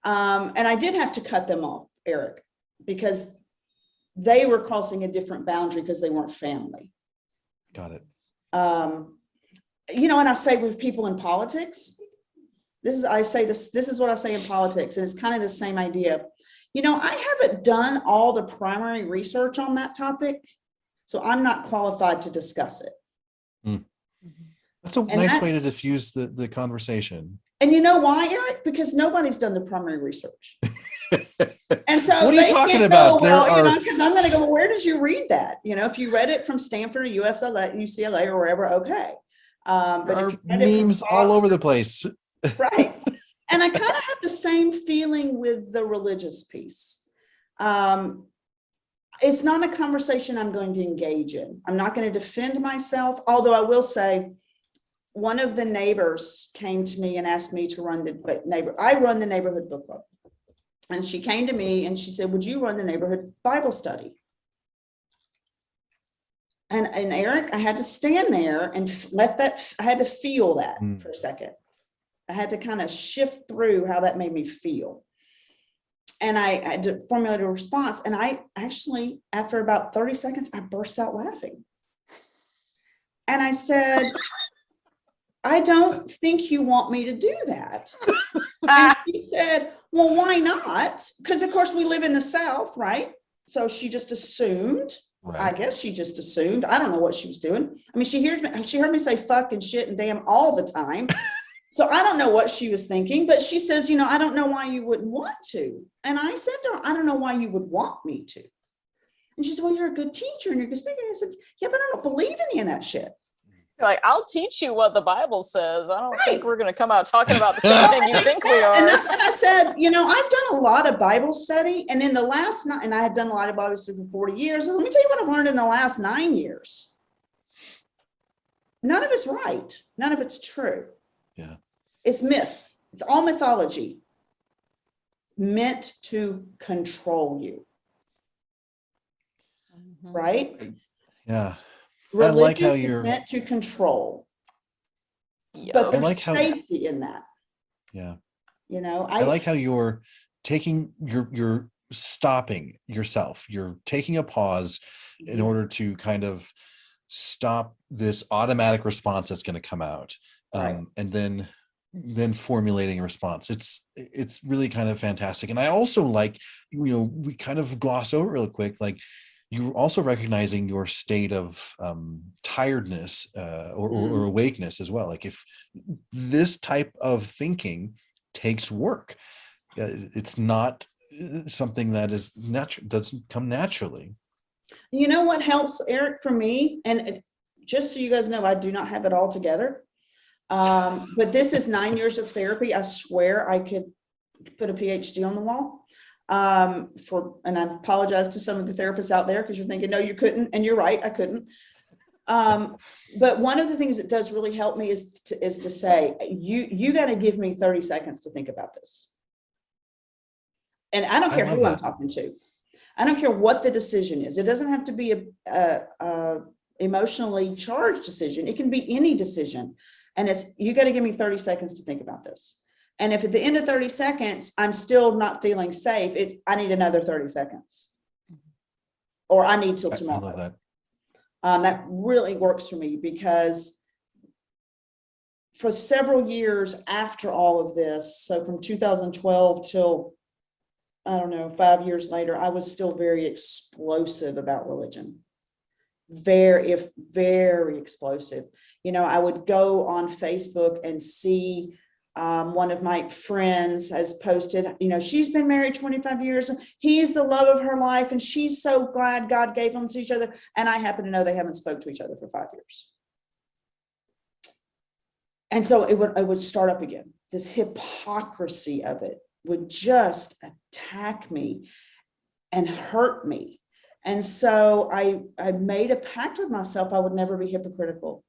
S3: And I did have to cut them off, Eric, because they were crossing a different boundary because they weren't family.
S1: Got it.
S3: You know, and I say with people in politics, this is what I say in politics, and it's kind of the same idea. You know, I haven't done all the primary research on that topic, so I'm not qualified to discuss it.
S1: That's a nice way to diffuse the conversation.
S3: And you know why, Eric? Because nobody's done the primary research. And so
S1: what are you talking about?
S3: Because I'm going to go, well, where did you read that? You know, if you read it from Stanford or UCLA or wherever, okay. But
S1: there are memes all over the place.
S3: Right. And I kind of have the same feeling with the religious piece. It's not a conversation I'm going to engage in. I'm not going to defend myself, although I will say one of the neighbors came to me and asked me to run I run the neighborhood book club. And she came to me and she said, would you run the neighborhood Bible study? And Eric, I had to stand there and I had to feel that for a second. I had to kind of shift through how that made me feel. And I had to formulate a response. And I actually, after about 30 seconds, I burst out laughing. And I said, I don't think you want me to do that. And she said, well, why not? Because of course we live in the South, right? So she just assumed, right. I guess she just assumed. I don't know what she was doing. I mean, she heard me say fuck and shit and damn all the time. So I don't know what she was thinking, but she says, you know, I don't know why you wouldn't want to. And I said to her, I don't know why you would want me to. And she said, well, you're a good teacher and you're a good speaker. And I said, yeah, but I don't believe any of that shit.
S2: You're like, I'll teach you what the Bible says. I don't think we're going to come out talking about the same thing you think we are.
S3: And I said, you know, I've done a lot of Bible study, and in the last and I had done a lot of Bible study for 40 years. Let me tell you what I've learned in the last 9 years. None of it's right. None of it's true.
S1: Yeah.
S3: It's myth. It's all mythology meant to control you. Right?
S1: Yeah.
S3: Religion
S1: I like how you're
S3: meant to control.
S2: Yep.
S3: But there's
S1: I like how
S3: safety in that.
S1: Yeah.
S3: You know,
S1: I like how you're taking you're stopping yourself. You're taking a pause in order to kind of stop this automatic response that's going to come out.
S3: Right.
S1: And then formulating a response. It's really kind of fantastic. And I also like, you know, we kind of gloss over real quick, like you're also recognizing your state of tiredness or awakeness as well. Like if this type of thinking takes work, it's not something that is natural, doesn't come naturally.
S3: You know what helps, Eric, for me, and just so you guys know, I do not have it all together. But this is 9 years of therapy. I swear I could put a PhD on the wall. And I apologize to some of the therapists out there because you're thinking, no, you couldn't. And you're right, I couldn't. But one of the things that does really help me is to say, you got to give me 30 seconds to think about this. And I don't care who I'm talking to. I don't care what the decision is. It doesn't have to be a emotionally charged decision. It can be any decision. And you got to give me 30 seconds to think about this. And if at the end of 30 seconds, I'm still not feeling safe, I need another 30 seconds. Or I need till tomorrow. I love that. That really works for me because for several years after all of this, so from 2012 till, I don't know, 5 years later, I was still very explosive about religion. Very explosive. You know, I would go on Facebook and see one of my friends has posted, you know, she's been married 25 years. He's the love of her life. And she's so glad God gave them to each other. And I happen to know they haven't spoke to each other for 5 years. And so it would start up again. This hypocrisy of it would just attack me and hurt me. And so I made a pact with myself. I would never be hypocritical.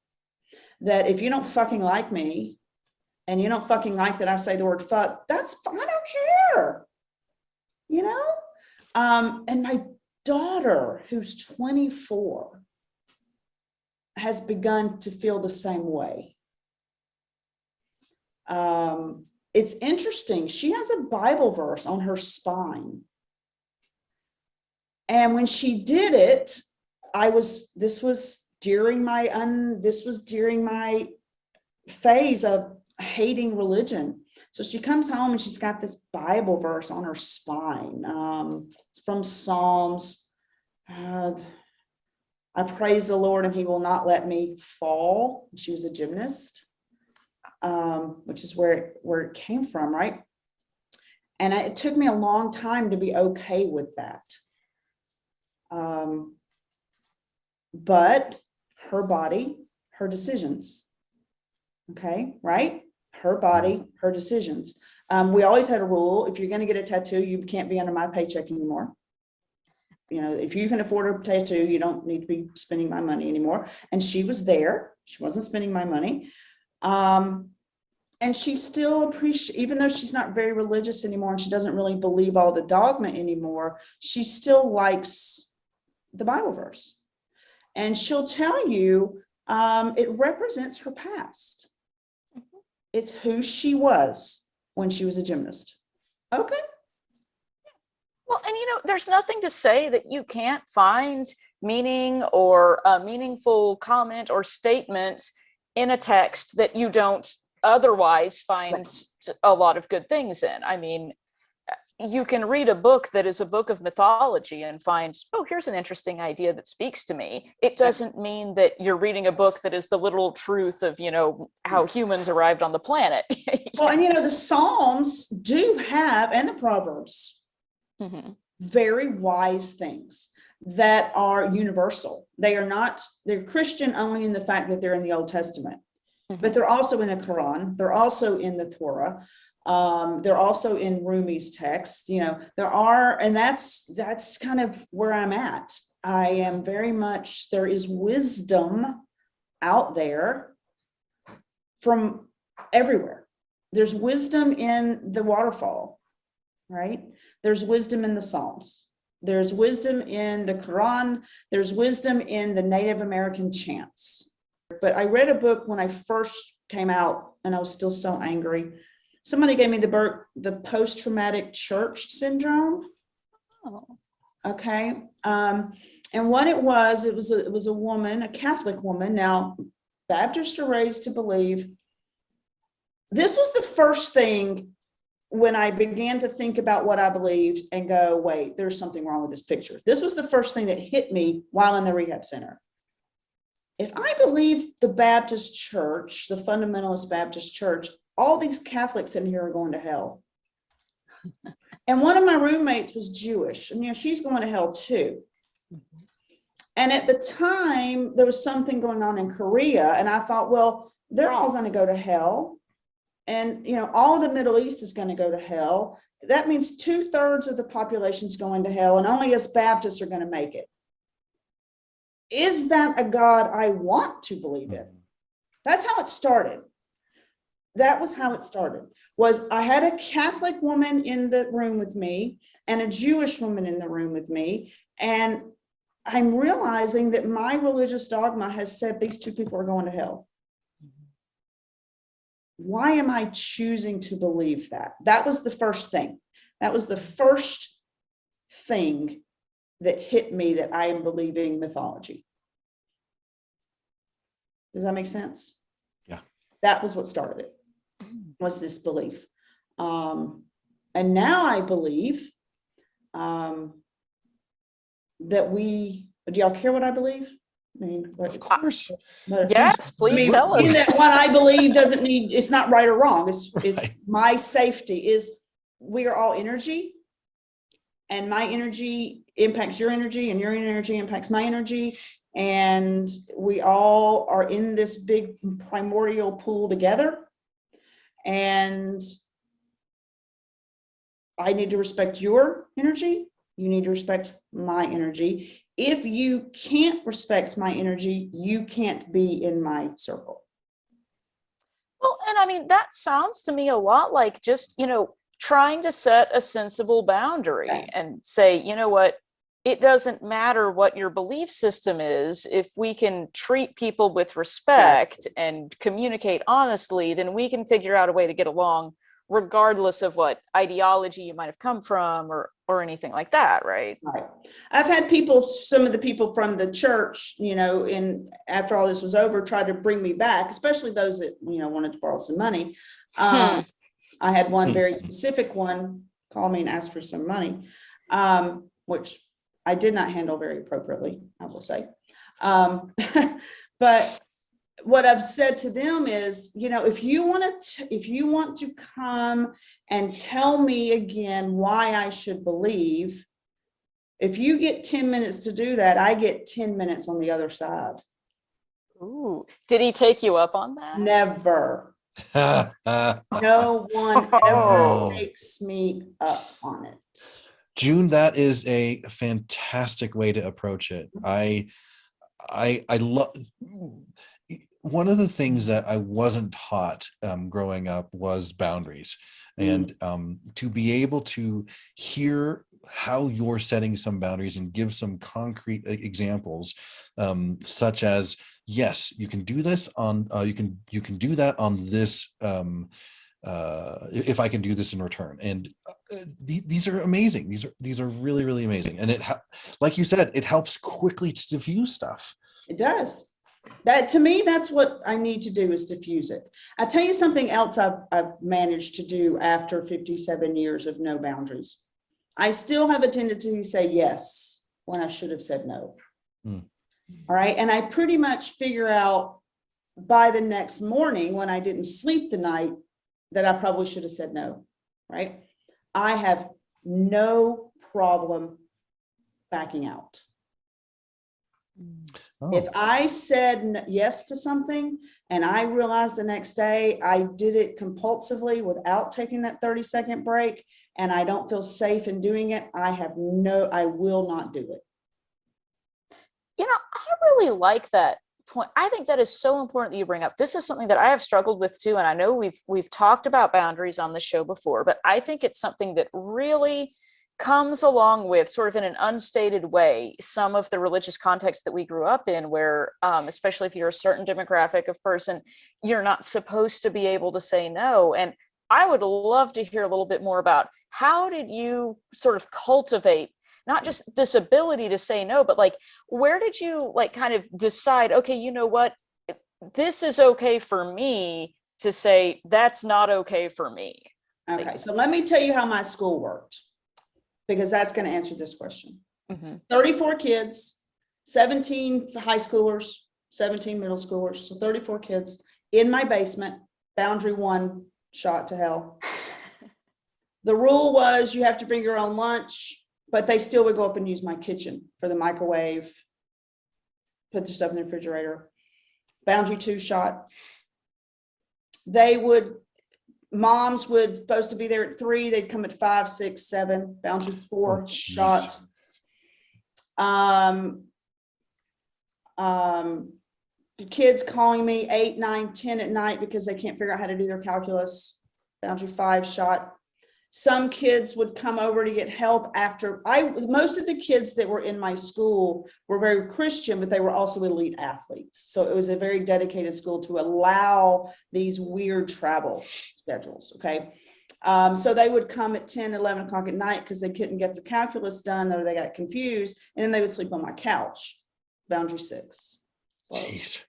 S3: That if you don't fucking like me, and you don't fucking like that I say the word fuck, that's, I don't care, you know? And my daughter, who's 24, has begun to feel the same way. It's interesting. She has a Bible verse on her spine. And when she did it, this was during my phase of hating religion. So she comes home and she's got this Bible verse on her spine. It's from Psalms. I praise the Lord and he will not let me fall. She was a gymnast, which is where it came from, right? And it took me a long time to be okay with that. But her body, her decisions. Okay, right? Her body, her decisions. We always had a rule: if you're going to get a tattoo, you can't be under my paycheck anymore. You know, if you can afford a tattoo, you don't need to be spending my money anymore. And she was there. She wasn't spending my money. And she still appreciates, even though she's not very religious anymore and she doesn't really believe all the dogma anymore, she still likes the Bible verse. And she'll tell you it represents her past. It's who she was when she was a gymnast. Okay.
S2: Well, and there's nothing to say that you can't find meaning or a meaningful comment or statement in a text that you don't otherwise find a lot of good things in. I mean, you can read a book that is a book of mythology and find, oh, here's an interesting idea that speaks to me. It doesn't mean that you're reading a book that is the literal truth of, how humans arrived on the planet.
S3: Well, and the Psalms do have, and the Proverbs, very wise things that are universal. They're Christian only in the fact that they're in the Old Testament, but they're also in the Quran. They're also in the Torah. They're also in Rumi's text. There are, and that's kind of where I'm at. I am very much, there is wisdom out there from everywhere. There's wisdom in the waterfall, right? There's wisdom in the Psalms. There's wisdom in the Quran. There's wisdom in the Native American chants. But I read a book when I first came out and I was still so angry. Somebody gave me the post-traumatic church syndrome.
S2: Oh.
S3: Okay. And what it was a woman, a Catholic woman. Now, Baptists are raised to believe. This was the first thing when I began to think about what I believed and go, wait, there's something wrong with this picture. This was the first thing that hit me while in the rehab center. If I believe the Baptist church, the fundamentalist Baptist church, all these Catholics in here are going to hell. And one of my roommates was Jewish, and she's going to hell too. And at the time, there was something going on in Korea, and I thought, well, they're all going to go to hell. And, all of the Middle East is going to go to hell. That means 2/3 of the population is going to hell, and only us Baptists are going to make it. Is that a God I want to believe in? That's how it started. That was how it started. I had a Catholic woman in the room with me and a Jewish woman in the room with me. And I'm realizing that my religious dogma has said these two people are going to hell. Why am I choosing to believe that? That was the first thing. That was the first thing that hit me, that I am believing mythology. Does that make sense?
S1: Yeah. That
S3: was what started it, was this belief. And now I believe that do y'all care what I believe? I mean,
S1: of course.
S2: Yes, please tell us.
S3: That what I believe it's not right or wrong. It's my safety is, we are all energy, and my energy impacts your energy, and your energy impacts my energy. And we all are in this big primordial pool together. And I need to respect your energy. You need to respect my energy. If you can't respect my energy, you can't be in my circle.
S2: Well, and I mean, that sounds to me a lot like just, trying to set a sensible boundary and say, you know what, it doesn't matter what your belief system is. If we can treat people with respect and communicate honestly, then we can figure out a way to get along regardless of what ideology you might have come from or anything like that, right?
S3: Right. I've had people, some of the people from the church, after all this was over, try to bring me back, especially those that, wanted to borrow some money. I had one very specific one call me and ask for some money, which I did not handle very appropriately, I will say. But what I've said to them is, if you want to come and tell me again why I should believe, if you get 10 minutes to do that, I get 10 minutes on the other side.
S2: Ooh, did he take you up on that?
S3: Never. No one ever takes me up on it.
S1: June, that is a fantastic way to approach it. I love. One of the things that I wasn't taught growing up was boundaries, and to be able to hear how you're setting some boundaries and give some concrete examples, such as, yes, you can do this on you can do that on this if I can do this in return. And these are amazing. These are really, really amazing. And it like you said, it helps quickly to diffuse stuff.
S3: It does. That, to me, that's what I need to do, is diffuse it. I'll tell you something else I've managed to do after 57 years of no boundaries. I still have a tendency to say yes when I should have said no. All right. And I pretty much figure out by the next morning, when I didn't sleep the night, that I probably should have said no. Right. I have no problem backing out. Oh. If I said yes to something and I realized the next day I did it compulsively without taking that 30-second break, and I don't feel safe in doing it, I will not do it.
S2: I really like that point. I think that is so important that you bring up. This is something that I have struggled with too. And I know we've talked about boundaries on the show before, but I think it's something that really comes along with, sort of in an unstated way, some of the religious context that we grew up in, where especially if you're a certain demographic of person, you're not supposed to be able to say no. And I would love to hear a little bit more about, how did you sort of cultivate not just this ability to say no, but like, where did you kind of decide, okay, you know what, this is okay for me to say, that's not okay for me?
S3: Okay, so let me tell you how my school worked, because that's going to answer this question. 34 kids, 17 high schoolers, 17 middle schoolers, so 34 kids in my basement, boundary 1, shot to hell. The rule was you have to bring your own lunch, but they still would go up and use my kitchen for the microwave, put their stuff in the refrigerator. Boundary 2, shot. Moms would supposed to be there at 3. They'd come at 5, 6, 7. Boundary 4, shot. The kids calling me 8, 9, 10 at night because they can't figure out how to do their calculus. Boundary 5, shot. Some kids would come over to get help after. Most of the kids that were in my school were very Christian, but they were also elite athletes. So it was a very dedicated school to allow these weird travel schedules. Okay. So they would come at 10, 11 o'clock at night because they couldn't get their calculus done, or they got confused, and then they would sleep on my couch. Boundary 6.
S1: Jeez.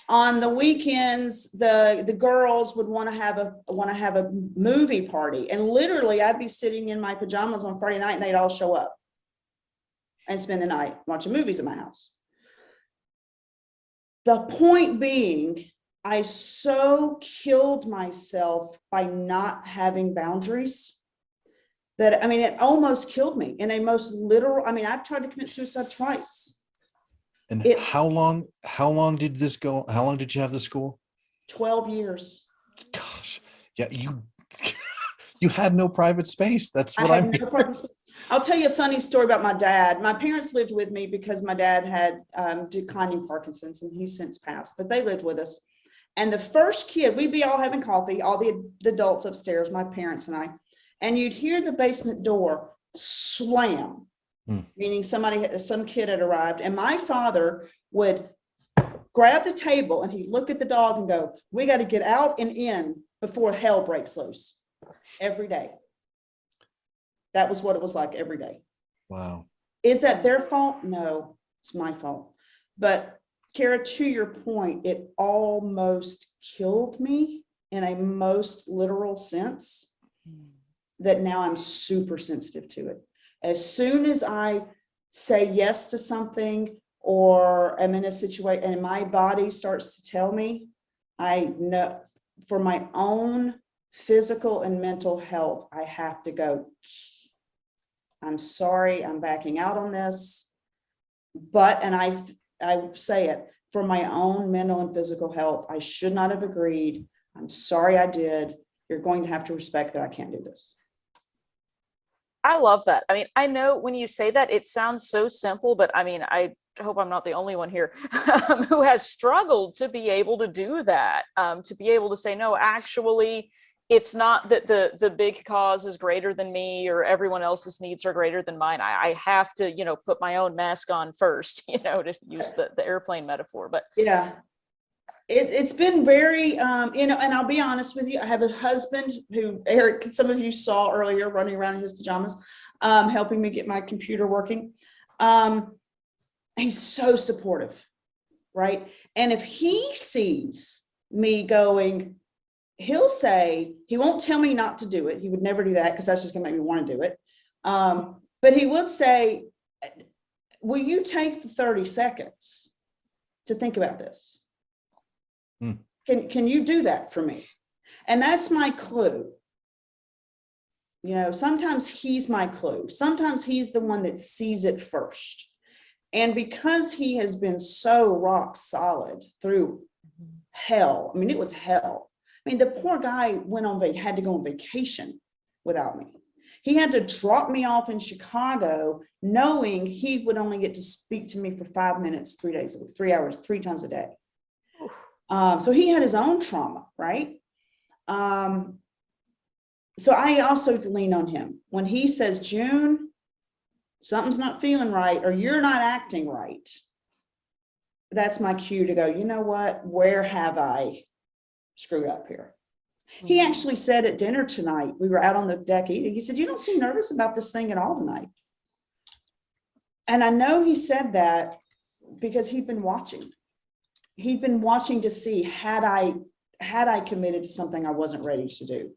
S3: On the weekends, the girls would want to have a movie party, and literally I'd be sitting in my pajamas on Friday night and they'd all show up and spend the night watching movies at my house. The point being, I so killed myself by not having boundaries that, it almost killed me in a most literal. I've tried to commit suicide twice.
S1: And how long did this go? How long did you have the school?
S3: 12 years.
S1: Gosh. Yeah, you had no private space. That's what I'm.
S3: No private space. I'll tell you a funny story about my dad. My parents lived with me because my dad had declining Parkinson's, and he's since passed, but they lived with us. And the first kid, we'd be all having coffee, all the adults upstairs, my parents and I, and you'd hear the basement door slam. meaning some kid had arrived, and my father would grab the table and he'd look at the dog and go, "We got to get out and in before hell breaks loose." Every day. That was what it was like every day.
S1: Wow.
S3: Is that their fault? No, it's my fault. But Kara, to your point, it almost killed me in a most literal sense, that now I'm super sensitive to it. As soon as I say yes to something, or I'm in a situation and my body starts to tell me, I know for my own physical and mental health, I have to go, "I'm sorry, I'm backing out on this." But, and I say it, for my own mental and physical health, I should not have agreed. I'm sorry I did. You're going to have to respect that I can't do this.
S2: I love that. I mean, I know when you say that, it sounds so simple, but I mean, I hope I'm not the only one here who has struggled to be able to do that, to be able to say, no, actually, it's not that the big cause is greater than me or everyone else's needs are greater than mine. I have to, put my own mask on first, to use the airplane metaphor. But
S3: yeah, it's been very, and I'll be honest with you, I have a husband who Eric, some of you saw earlier, running around in his pajamas, helping me get my computer working. He's so supportive, right? And if he sees me going, he'll say, he won't tell me not to do it. He would never do that, because that's just gonna make me want to do it. But he would say, will you take the 30 seconds to think about this? Can you do that for me? And that's my clue. Sometimes he's my clue. Sometimes he's the one that sees it first. And because he has been so rock solid through hell, I mean, it was hell. I mean, the poor guy had to go on vacation without me. He had to drop me off in Chicago, knowing he would only get to speak to me for 5 minutes, 3 days a week, 3 hours, 3 times a day. So he had his own trauma, right? So I also lean on him. When he says, "June, something's not feeling right," or "you're not acting right," that's my cue to go, you know what? Where have I screwed up here? He actually said at dinner tonight, we were out on the deck eating, he said, "You don't seem nervous about this thing at all tonight." And I know he said that because he'd been watching. He'd been watching to see, had I committed to something I wasn't ready to do.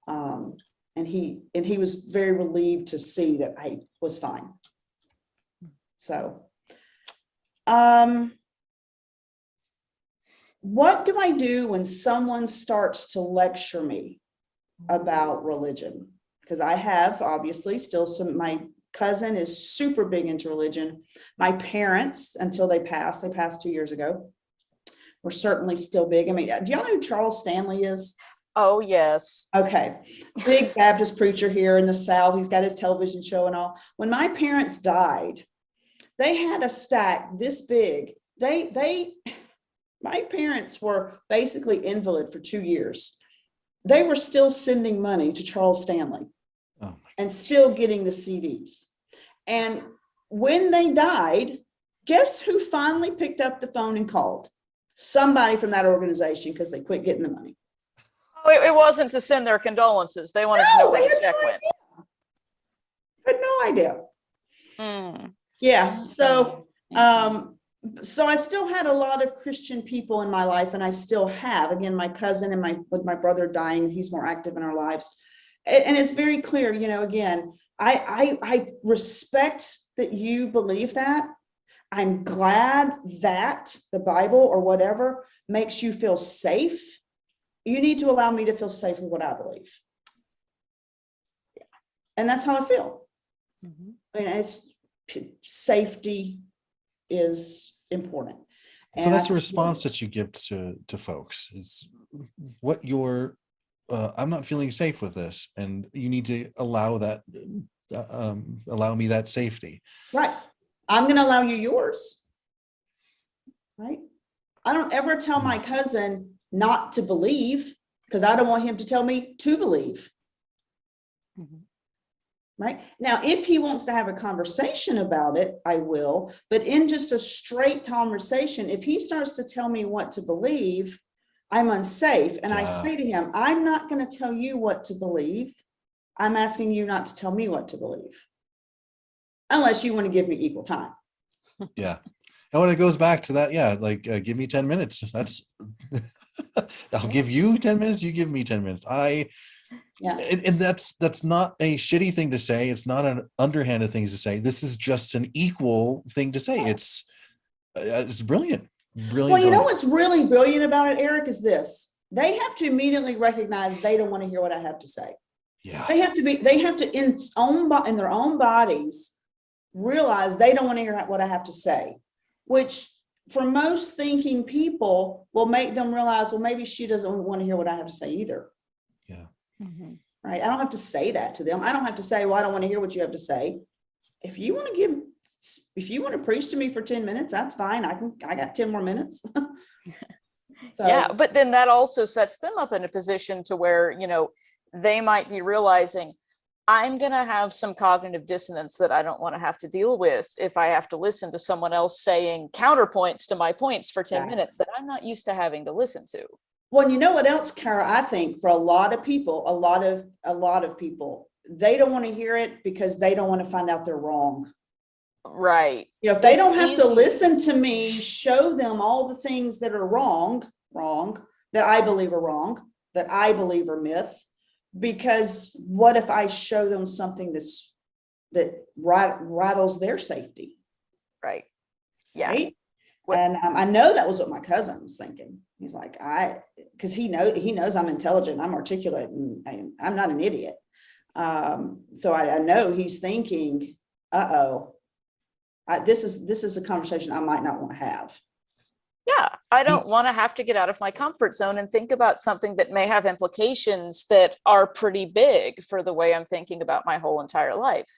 S3: And he was very relieved to see that I was fine. So, what do I do when someone starts to lecture me about religion? Because I have obviously still my cousin is super big into religion. My parents, until they passed 2 years ago, were certainly still big. I mean, do y'all know who Charles Stanley is?
S2: Oh, yes.
S3: Okay. Big Baptist preacher here in the South. He's got his television show and all. When my parents died, they had a stack this big. My parents were basically invalid for 2 years. They were still sending money to Charles Stanley and still getting the CDs. And when they died, guess who finally picked up the phone and called? Somebody from that organization, because they quit getting the money.
S2: Oh, it wasn't to send their condolences. They wanted to know where the check went.
S3: I had no idea. Yeah. So I still had a lot of Christian people in my life, and I still have. Again, my cousin and with my brother dying, he's more active in our lives. And it's very clear, again, I respect that you believe that. I'm glad that the Bible or whatever makes you feel safe. You need to allow me to feel safe with what I believe. Yeah. And that's how I feel. I mean, safety is important. And
S1: so that's a response that you give to folks, is what you're, I'm not feeling safe with this, and you need to allow me that safety.
S3: Right. I'm going to allow you yours. Right. I don't ever tell my cousin not to believe, because I don't want him to tell me to believe. Right now, if he wants to have a conversation about it, I will, but in just a straight conversation, if he starts to tell me what to believe, I'm unsafe. And I say to him, I'm not going to tell you what to believe. I'm asking you not to tell me what to believe, unless you want to give me equal time.
S1: Yeah. And when it goes back to that, yeah, like give me 10 minutes. That's I'll give you 10 minutes. You give me 10 minutes. And that's not a shitty thing to say. It's not an underhanded thing to say. This is just an equal thing to say. It's brilliant.
S3: Well, you know what's really brilliant about it, Eric, is this. They have to immediately recognize they don't want to hear what I have to say.
S1: Yeah.
S3: They have to in their own bodies realize they don't want to hear what I have to say, which for most thinking people will make them realize, well, maybe she doesn't want to hear what I have to say either.
S1: Yeah.
S2: Mm-hmm.
S3: Right. I don't have to say that to them. I don't have to say, well, I don't want to hear what you have to say. If you want to preach to me for 10 minutes, that's fine. I got 10 more minutes. So,
S2: yeah, but then that also sets them up in a position to where, they might be realizing, I'm going to have some cognitive dissonance that I don't want to have to deal with if I have to listen to someone else saying counterpoints to my points for 10 minutes that I'm not used to having to listen to.
S3: Well, you know what else, Kara? I think for a lot of people, a lot of people, they don't want to hear it because they don't want to find out they're wrong.
S2: Right.
S3: If they don't have to listen to me, show them all the things that are wrong, that I believe are wrong, that I believe are myth. Because what if I show them something that rattles their safety?
S2: Right. Yeah.
S3: Right? And I know that was what my cousin was thinking. He's like, because he knows I'm intelligent, I'm articulate, and I'm not an idiot. So I know he's thinking, this is a conversation I might not want to have.
S2: Yeah, I don't want to have to get out of my comfort zone and think about something that may have implications that are pretty big for the way I'm thinking about my whole entire life.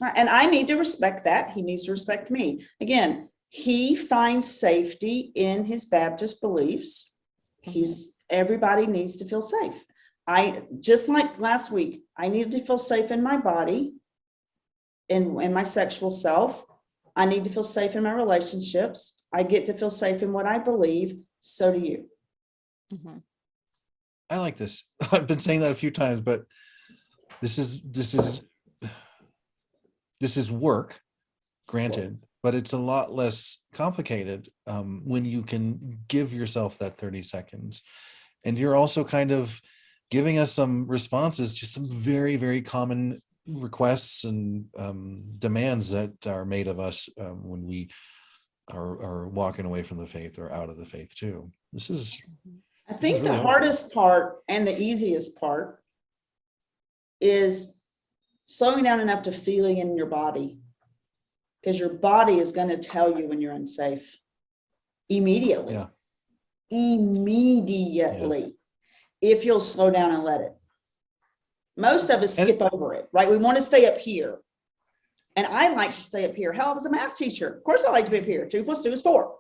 S3: And I need to respect that. He needs to respect me. Again, he finds safety in his Baptist beliefs. Everybody needs to feel safe. Just like last week, I needed to feel safe in my body, in my sexual self. I need to feel safe in my relationships. I get to feel safe in what I believe. So do you.
S2: Mm-hmm.
S1: I like this. I've been saying that a few times, but this is work, granted, but it's a lot less complicated when you can give yourself that 30 seconds. And you're also kind of giving us some responses to some very, very common requests and demands that are made of us when we are walking away from the faith or out of the faith too.
S3: I think the hardest part and the easiest part is slowing down enough to feeling in your body, because your body is going to tell you when you're unsafe immediately.
S1: Yeah.
S3: Immediately, if you'll slow down and let it. Most of us skip over it, right? We want to stay up here. And I like to stay up here. Hell, I was a math teacher. Of course I like to be up here. 2 + 2 is 4.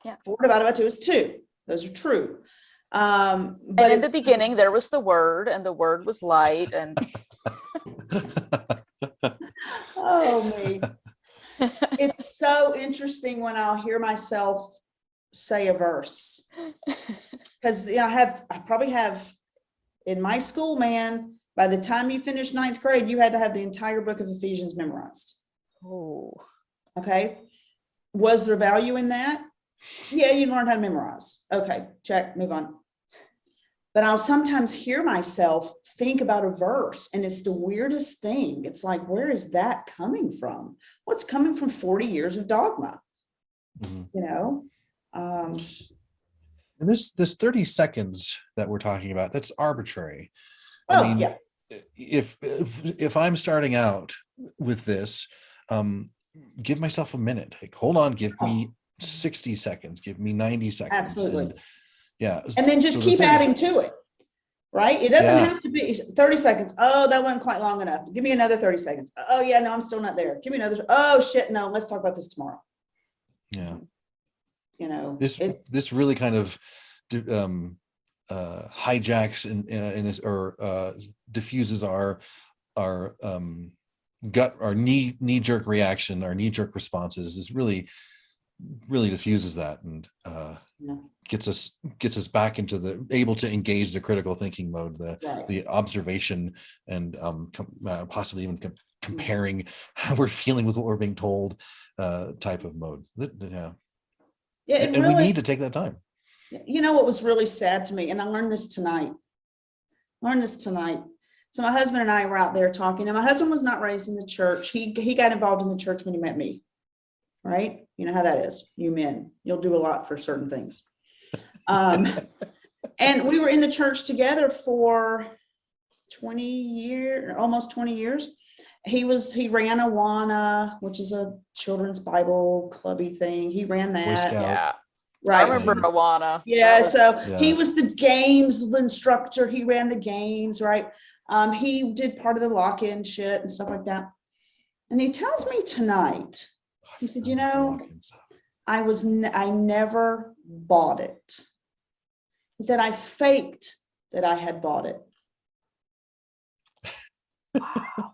S2: Yeah.
S3: 4 divided by 2 is 2. Those are true.
S2: But in the beginning, there was the word, and the word was light. And
S3: oh, me. It's so interesting when I'll hear myself say a verse. Because I probably have in my school, man, by the time you finished 9th grade, you had to have the entire book of Ephesians memorized.
S2: Oh,
S3: okay. Was there value in that? Yeah, you learned how to memorize. Okay, check, move on. But I'll sometimes hear myself think about a verse, and it's the weirdest thing. It's like, where is that coming from? What's coming from 40 years of dogma?
S1: Mm-hmm. And this 30 seconds that we're talking about, that's arbitrary. I mean, yeah. If I'm starting out with this, give myself a minute. Like, hold on, give me 60 seconds, give me 90 seconds.
S3: Absolutely.
S1: Yeah.
S3: And then just keep adding to it, right? It doesn't have to be 30 seconds. Oh, that wasn't quite long enough. Give me another 30 seconds. Oh yeah, no, I'm still not there. Give me another. Oh shit, no, let's talk about this tomorrow.
S1: Yeah.
S3: This
S1: really kind of hijacks and diffuses our gut or knee jerk reaction, our knee jerk responses is really diffuses that and gets us back into the able to engage the critical thinking mode, the observation, and possibly even comparing how we're feeling with what we're being told type of mode. And really, we need to take that time.
S3: You know what was really sad to me, and I learned this tonight. So my husband and I were out there talking, and my husband was not raised in the church. He got involved in the church when he met me, right? You know how that is. You men, you'll do a lot for certain things. And we were in the church together for 20 years, almost 20 years. He ran Awana, which is a children's Bible clubby thing. He ran that.
S1: Boy Scout.
S2: Yeah.
S3: Right.
S2: I remember Awana.
S3: Yeah. He was the games instructor. He ran the games, right? He did part of the lock-in shit and stuff like that. And he tells me tonight, he said, you know, I never bought it. He said, I faked that I had bought it.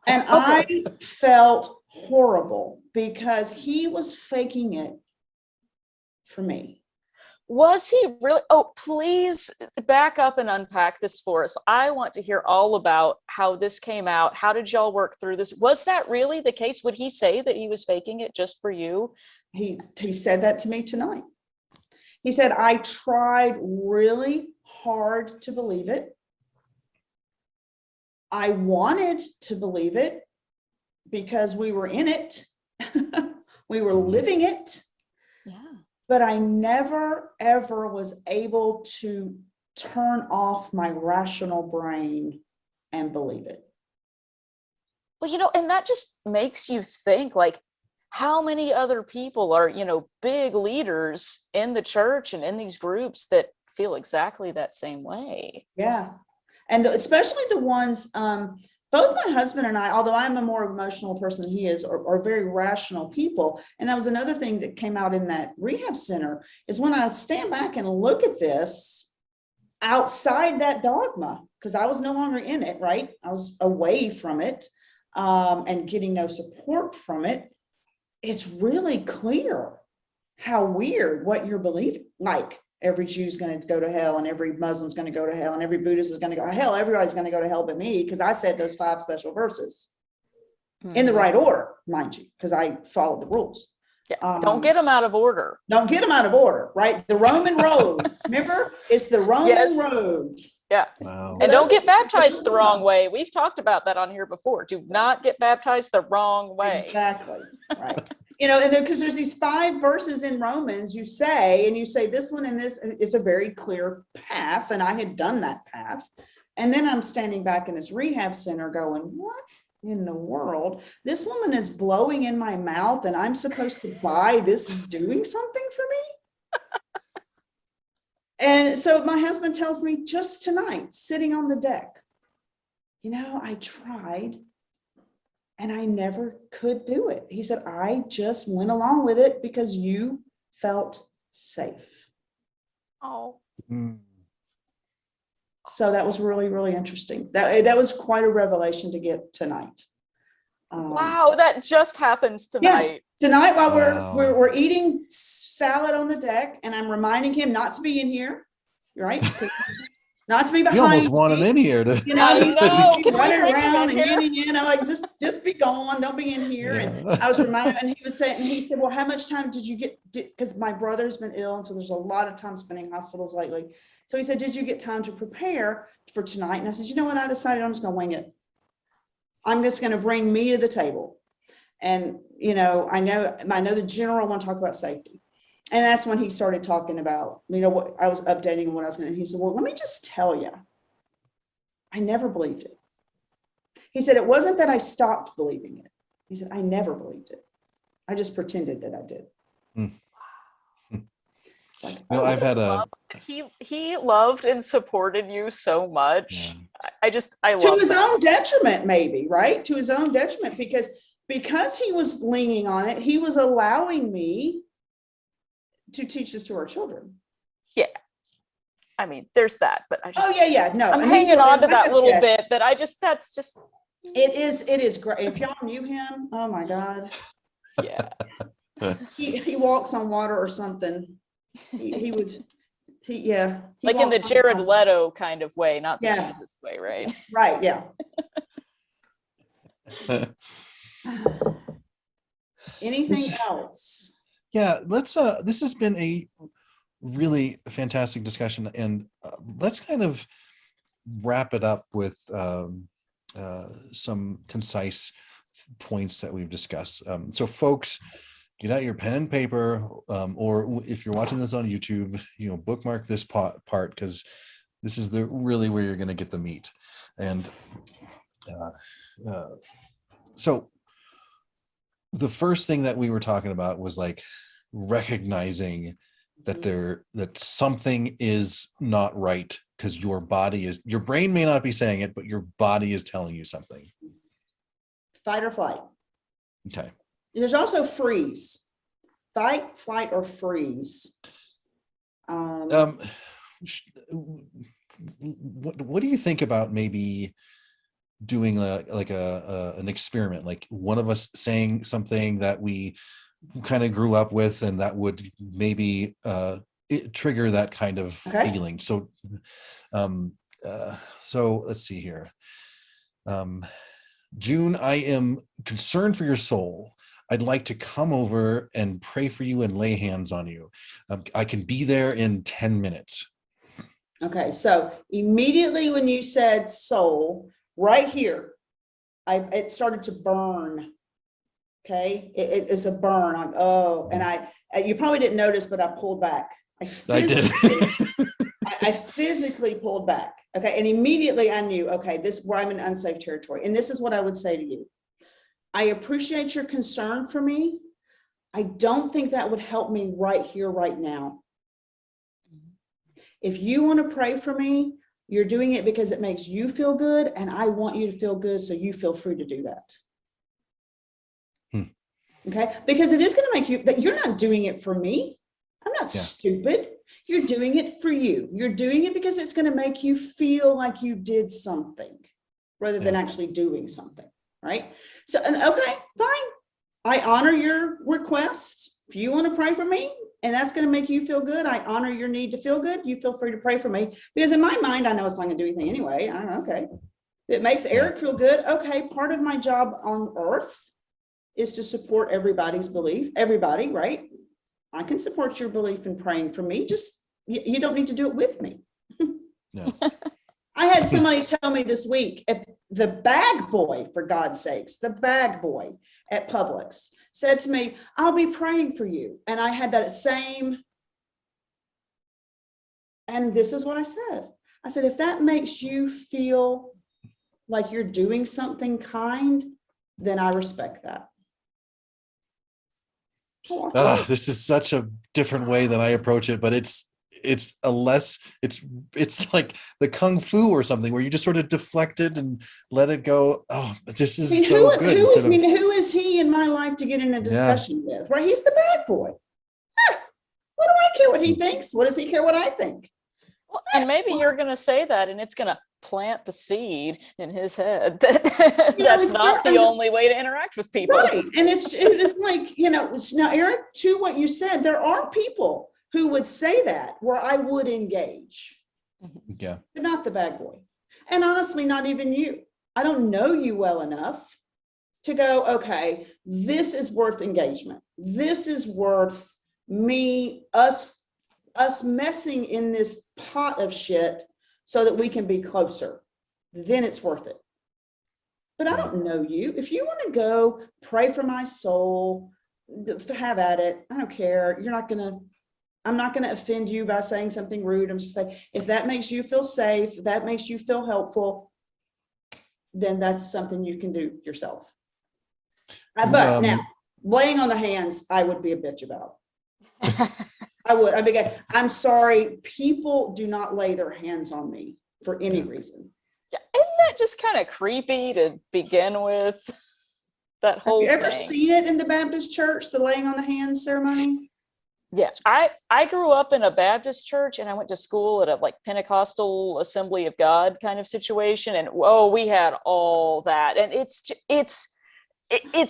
S3: And I felt horrible because he was faking it for me.
S2: Was he really? Oh, please back up and unpack this for us. I want to hear all about how this came out. How did y'all work through this? Was that really the case? Would he say that he was faking it just for you?
S3: He said that to me tonight. He said, I tried really hard to believe it. I wanted to believe it because we were in it. We were living it.
S2: Yeah.
S3: But I never, ever was able to turn off my rational brain and believe it.
S2: Well, you know, and that just makes you think, like, how many other people are, you know, big leaders in the church and in these groups that feel exactly that same way?
S3: Yeah. And especially the ones, both my husband and I, although I'm a more emotional person than he is, are very rational people. And that was another thing that came out in that rehab center, is when I stand back and look at this outside that dogma, because I was no longer in it, right? I was away from it and getting no support from it. It's really clear how weird what you're believing. Like, every Jew's going to go to hell, and every Muslim's going to go to hell, and every Buddhist is going to go to hell. Everybody's going to go to hell but me, because I said those 5 special verses in the right order, mind you, because I followed the rules.
S2: Yeah. Don't get them out of order.
S3: Don't get them out of order, right? The Roman road. Remember? It's the Roman road.
S2: Yeah.
S1: Wow.
S2: And don't get baptized the wrong way. We've talked about that on here before. Do not get baptized the wrong way.
S3: Exactly. Right. You know, and because there's these 5 verses in Romans, you say this one and this is a very clear path. And I had done that path. And then I'm standing back in this rehab center going, what in the world? This woman is blowing in my mouth and I'm supposed to buy this is doing something for me. And so my husband tells me just tonight, sitting on the deck, you know, I tried and I never could do it. He said, I just went along with it because you felt safe.
S2: Oh.
S3: So that was really, really interesting. That was quite a revelation to get tonight.
S2: Wow, that just happens tonight.
S3: Yeah, tonight while we're eating salad on the deck, and I'm reminding him not to be in here, right? Not to be behind.
S1: You almost want him in here to,
S3: you know, he's running around and I'm like, just be gone, don't be in here.
S1: Yeah.
S3: And I was reminding him, and he said, well, how much time did you get? Because my brother's been ill, and so there's a lot of time spending in hospitals lately. So he said, did you get time to prepare for tonight? And I said, you know what? I decided I'm just going to wing it. I'm just going to bring me to the table. And, you know, I know the general want to talk about safety. And that's when he started talking about, you know, what I was updating and what I was going to, he said, well, let me just tell you, I never believed it. He said, it wasn't that I stopped believing it. He said, I never believed it. I just pretended that I did.
S1: Like, no, I've had
S2: he loved and supported you so much. Yeah. I love
S3: to his own detriment, maybe, right? To his own detriment, because he was leaning on it, he was allowing me to teach this to our children.
S2: Yeah. I mean, there's that, but I just,
S3: no,
S2: I'm hanging on to that little bit that that's just,
S3: It is great. If y'all knew him, oh my God.
S2: Yeah.
S3: He walks on water or something. He would, yeah. He
S2: Like in the
S3: walks on
S2: Jared
S3: something.
S2: Leto kind of way, not the
S3: Yeah.
S2: Jesus way, right?
S3: Right, yeah. Anything else?
S1: Yeah, let's this has been a really fantastic discussion, and let's kind of wrap it up with some concise points that we've discussed. So folks, get out your pen and paper, or if you're watching this on YouTube, bookmark this part, because this is really where you're going to get the meat. And so the first thing that we were talking about was like recognizing that something is not right, because your brain may not be saying it, but your body is telling you something.
S3: Fight or flight.
S1: Okay.
S3: There's also freeze. Fight, flight, or freeze.
S1: What do you think about maybe doing an experiment, like one of us saying something that we kind of grew up with, and that would maybe trigger that kind of feeling. So let's see here. June, I am concerned for your soul. I'd like to come over and pray for you and lay hands on you. I can be there in 10 minutes.
S3: Okay, so immediately when you said soul, right here, it started to burn. Okay, it's a burn. Like, oh, and you probably didn't notice, but I pulled back. I physically pulled back. Okay, and immediately I knew, okay, I'm in unsafe territory. And this is what I would say to you. I appreciate your concern for me. I don't think that would help me right here, right now. If you want to pray for me, you're doing it because it makes you feel good, and I want you to feel good, so you feel free to do that. Okay, because it is going to make you, that you're not doing it for me. I'm not stupid. You're doing it for you. You're doing it because it's going to make you feel like you did something rather than actually doing something, right? So, okay, fine. I honor your request. If you want to pray for me and that's going to make you feel good, I honor your need to feel good. You feel free to pray for me, because in my mind, I know it's not going to do anything anyway. I don't know, okay. It makes Eric feel good. Okay, part of my job on earth is to support everybody's belief. Everybody, right? I can support your belief in praying for me. Just, you don't need to do it with me.
S1: No.
S3: I had somebody tell me this week, at the bag boy, for God's sakes, the bag boy at Publix said to me, I'll be praying for you. And I had that same, and this is what I said. I said, if that makes you feel like you're doing something kind, then I respect that.
S1: This is such a different way that I approach it, but it's like the kung fu or something, where you just sort of deflect it and let it go. Oh, this is so good.
S3: Who is he in my life to get in a discussion with? Right? He's the bad boy. What do I care what he thinks? What does he care what I think?
S2: Well, and maybe you're going to say that, and it's going to plant the seed in his head that that's not the only way to interact with people.
S3: Right. And it's like, now, Eric, to what you said, there are people who would say that where I would engage.
S1: Yeah.
S3: But not the bad boy. And honestly, not even you. I don't know you well enough to go, okay, this is worth engagement. This is worth us messing in this pot of shit so that we can be closer. Then it's worth it. But I don't know you. If you want to go pray for my soul, have at it. I don't care. I'm not going to offend you by saying something rude. I'm just saying, if that makes you feel safe, if that makes you feel helpful, then that's something you can do yourself. But now, laying on the hands, I would be a bitch about. I would. I'm sorry. People do not lay their hands on me for any reason.
S2: Yeah, isn't that just kind of creepy to begin with? That whole thing.
S3: Have you ever seen it in the Baptist church, the laying on the hands ceremony?
S2: Yes, I grew up in a Baptist church, and I went to school at a like Pentecostal Assembly of God kind of situation, and we had all that, and it's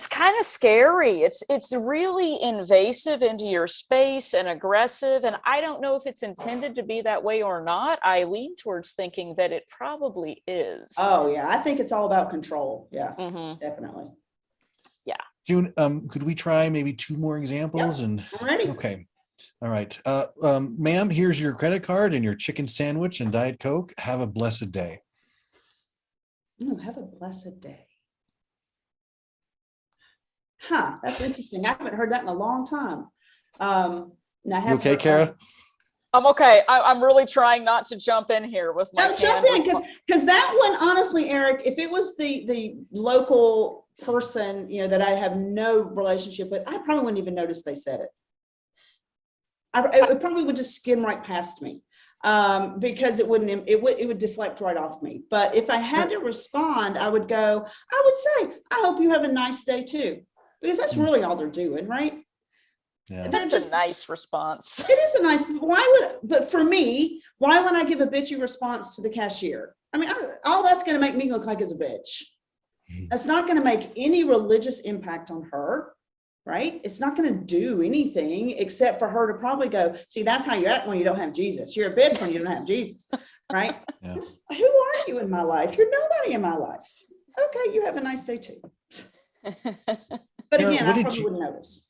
S2: kind of scary. It's really invasive into your space and aggressive, and I don't know if it's intended to be that way or not. I lean towards thinking that it probably is.
S3: Oh yeah, I think it's all about control. Yeah, definitely.
S2: Yeah.
S1: June, could we try maybe 2 more examples?
S3: Yep,
S1: And
S3: I'm ready.
S1: Okay. All right. Ma'am, here's your credit card and your chicken sandwich and Diet Coke. Have a blessed day.
S3: Oh, have a blessed day. Huh, that's interesting. I haven't heard that in a long time. Now
S1: You okay, Kara?
S2: I'm okay. I'm really trying not to jump in here with my
S3: jump in, because that one, honestly, Eric, if it was the local person, that I have no relationship with, I probably wouldn't even notice they said it. It probably would just skim right past me, because it would deflect right off me. But if I had to respond, I would say, I hope you have a nice day too, because that's really all they're doing, right?
S2: Yeah. That's a nice response.
S3: It is a nice, but for me, why would I give a bitchy response to the cashier? I mean, all that's going to make me look like is a bitch. It's not going to make any religious impact on her, right? It's not going to do anything except for her to probably go, see, that's how you act when you don't have Jesus. You're a bitch when you don't have Jesus, right? Yeah. Who are you in my life? You're nobody in my life. Okay, you have a nice day too. But again, I probably wouldn't notice.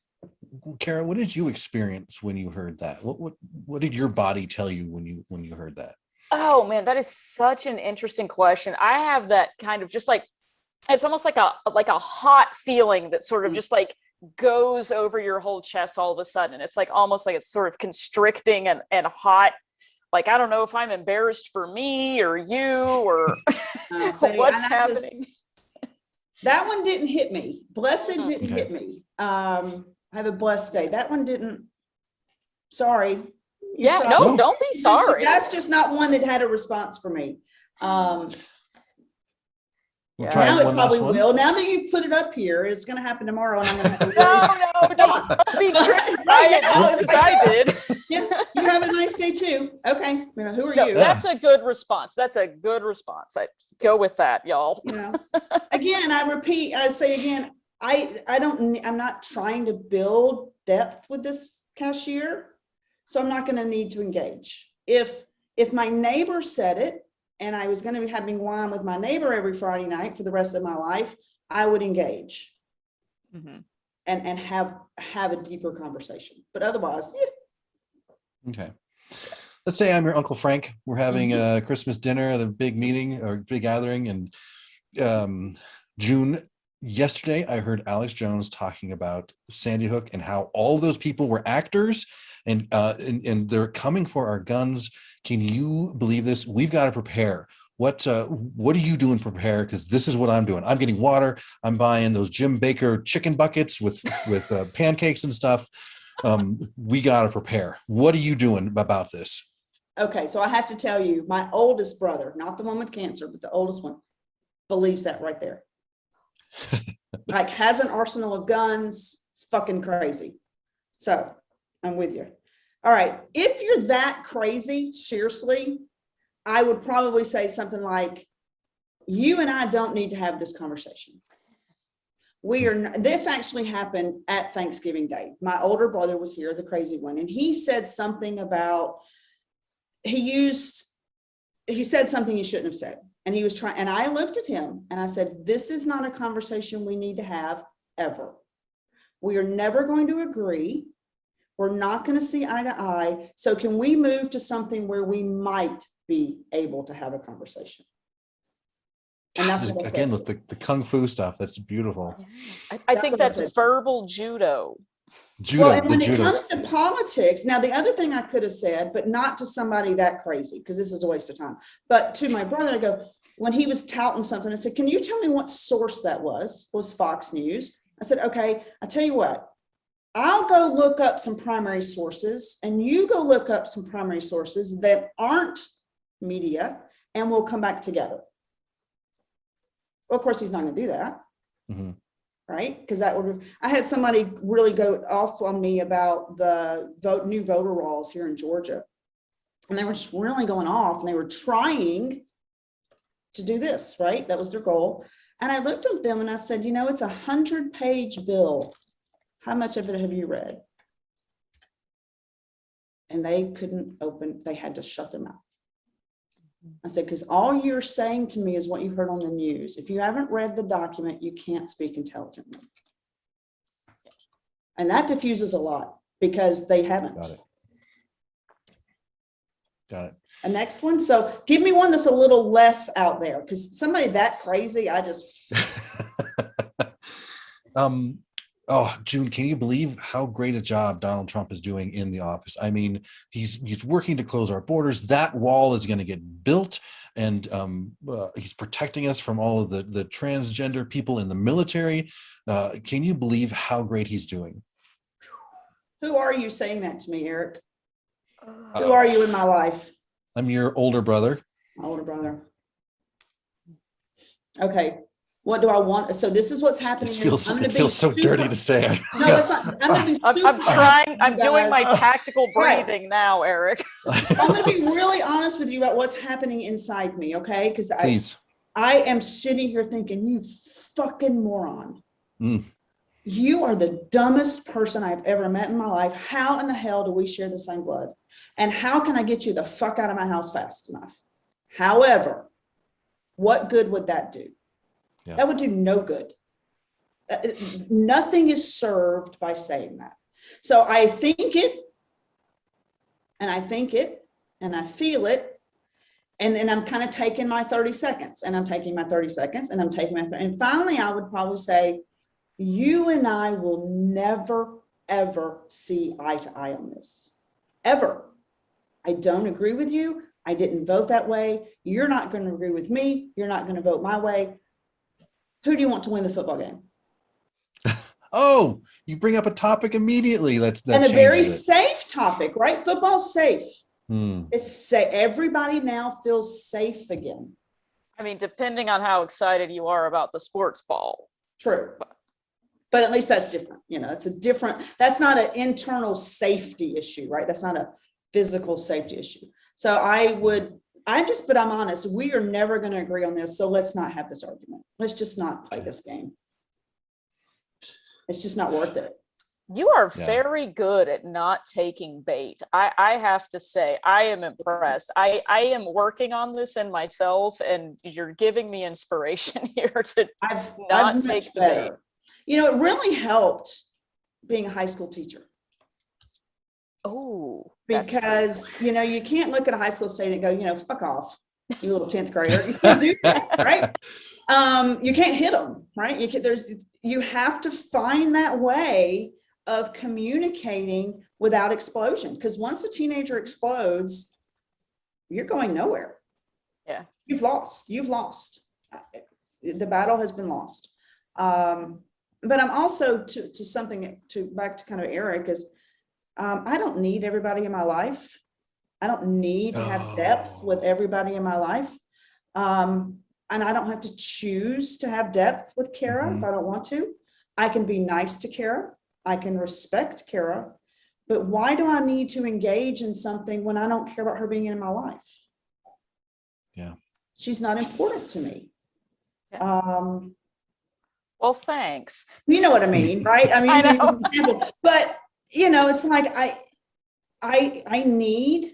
S1: Kara, what did you experience when you heard that? What did your body tell you when you heard that?
S2: Oh man, that is such an interesting question. I have that kind of just like, it's almost like a hot feeling that sort of just like goes over your whole chest all of a sudden. It's like almost like it's sort of constricting and hot. Like, I don't know if I'm embarrassed for me or you or what's happening.
S3: That one didn't hit me. Blessed didn't hit me. Have a blessed day. That one didn't. Sorry.
S2: Don't be sorry.
S3: That's just not one that had a response for me.
S1: We'll try
S3: now it
S1: one
S3: probably
S1: last one.
S3: will. Now that you've put it up here, it's going to happen tomorrow, and I'm going to have to.
S2: No, don't be tricked by it as I did.
S3: Yeah, you have a nice day too. Okay, who are you?
S2: That's a good response. That's a good response. I go with that, y'all.
S3: Again, I say again, I'm not trying to build depth with this cashier, so I'm not going to need to engage. If my neighbor said it and I was going to be having wine with my neighbor every Friday night for the rest of my life, I would engage and have a deeper conversation. But otherwise,
S1: Okay. Let's say I'm your Uncle Frank. We're having a Christmas dinner at a big meeting or big gathering in June. Yesterday, I heard Alex Jones talking about Sandy Hook and how all those people were actors and they're coming for our guns. Can you believe this? We've got to prepare. What are you doing to prepare? Because this is what I'm doing. I'm getting water. I'm buying those Jim Baker chicken buckets with pancakes and stuff. We got to prepare. What are you doing about this?
S3: Okay, so I have to tell you, my oldest brother, not the one with cancer, but the oldest one, believes that right there. Like, has an arsenal of guns. It's fucking crazy. So I'm with you. All right. If you're that crazy, seriously, I would probably say something like, you and I don't need to have this conversation. This actually happened at Thanksgiving Day. My older brother was here, the crazy one, and he said something about, he said something he shouldn't have said. And he was trying, and I looked at him and I said, this is not a conversation we need to have ever. We are never going to agree. We're not going to see eye to eye. So can we move to something where we might be able to have a conversation? And that's what
S1: again with the kung fu stuff. That's beautiful.
S2: I think that's verbal judo.
S3: Well, and when it comes to politics, now the other thing I could have said, but not to somebody that crazy, because this is a waste of time, but to my brother, I go, when he was touting something, I said, can you tell me what source that was Fox News. I said, okay, I tell you what, I'll go look up some primary sources and you go look up some primary sources that aren't media, and we'll come back together. Well, of course, he's not going to do that. right? Because I had somebody really go off on me about the new voter rolls here in Georgia. And they were just really going off, and they were trying to do this, right? That was their goal. And I looked at them and I said, it's a 100-page bill. How much of it have you read? And they couldn't open, they had to shut their mouth. I said, because all you're saying to me is what you heard on the news. If you haven't read the document, you can't speak intelligently. And that diffuses a lot because they haven't.
S1: Got it.
S3: A next one. So give me one that's a little less out there, because somebody that crazy, I just.
S1: Oh, June, can you believe how great a job Donald Trump is doing in the office? I mean, he's working to close our borders. That wall is going to get built, and he's protecting us from all of the transgender people in the military. Can you believe how great he's doing?
S3: Who are you saying that to me, Eric? Who are you in my life?
S1: I'm your older brother.
S3: My older brother. Okay. What do I want? So this is what's happening.
S1: It feels so dirty to say.
S3: No, it's not.
S2: I'm trying. I'm doing my tactical breathing now, Eric.
S3: I'm going to be really honest with you about what's happening inside me, okay? Because I am sitting here thinking, you fucking moron. You are the dumbest person I've ever met in my life. How in the hell do we share the same blood? And how can I get you the fuck out of my house fast enough? However, what good would that do? Yeah. That would do no good. Nothing is served by saying that. So I think it, and I think it, and I feel it, and then I'm kind of taking my 30 seconds, and I'm taking my 30 seconds, and I'm taking my 30, and finally I would probably say, you and I will never, ever see eye to eye on this. Ever. I don't agree with you. I didn't vote that way. You're not going to agree with me. You're not going to vote my way. Who do you want to win the football game?
S1: Oh, you bring up a topic immediately. That
S3: and a very safe topic, right? Football's safe. It's safe. Everybody now feels safe again.
S2: I mean, depending on how excited you are about the sports ball.
S3: True. But at least that's different. That's not an internal safety issue, right? That's not a physical safety issue. So but I'm honest, we are never going to agree on this. So let's not have this argument. Let's just not play this game. It's just not worth it.
S2: You are very good at not taking bait. I have to say, I am impressed. I am working on this in myself, and you're giving me inspiration here to not take the bait.
S3: It really helped being a high school teacher.
S2: Oh,
S3: because you can't look at a high school student and go, fuck off, you little 10th grader. You can't do that, right? You can't hit them, right? You have to find that way of communicating without explosion. Because once a teenager explodes, you're going nowhere.
S2: Yeah,
S3: you've lost. The battle has been lost. But I'm also back to kind of Eric is. I don't need everybody in my life. I don't need to have depth with everybody in my life. And I don't have to choose to have depth with Kara if I don't want to. I can be nice to Kara. I can respect Kara. But why do I need to engage in something when I don't care about her being in my life?
S1: Yeah. She's
S3: not important to me.
S2: Yeah. Well, thanks.
S3: You know what I mean, right? I mean, I know. An example, but it's like I need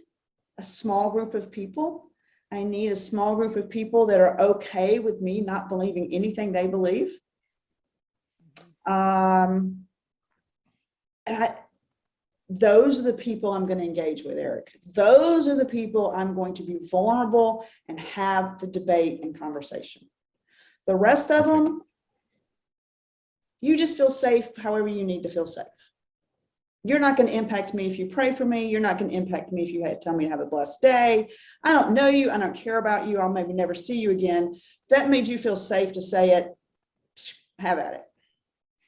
S3: a small group of people. I need a small group of people that are okay with me not believing anything they believe. Those are the people I'm going to engage with, Eric. Those are the people I'm going to be vulnerable and have the debate and conversation. The rest of them, you just feel safe however you need to feel safe. You're not going to impact me if you pray for me. You're not going to impact me if you tell me to have a blessed day. I don't know you. I don't care about you. I'll maybe never see you again. If that made you feel safe to say it, have at it.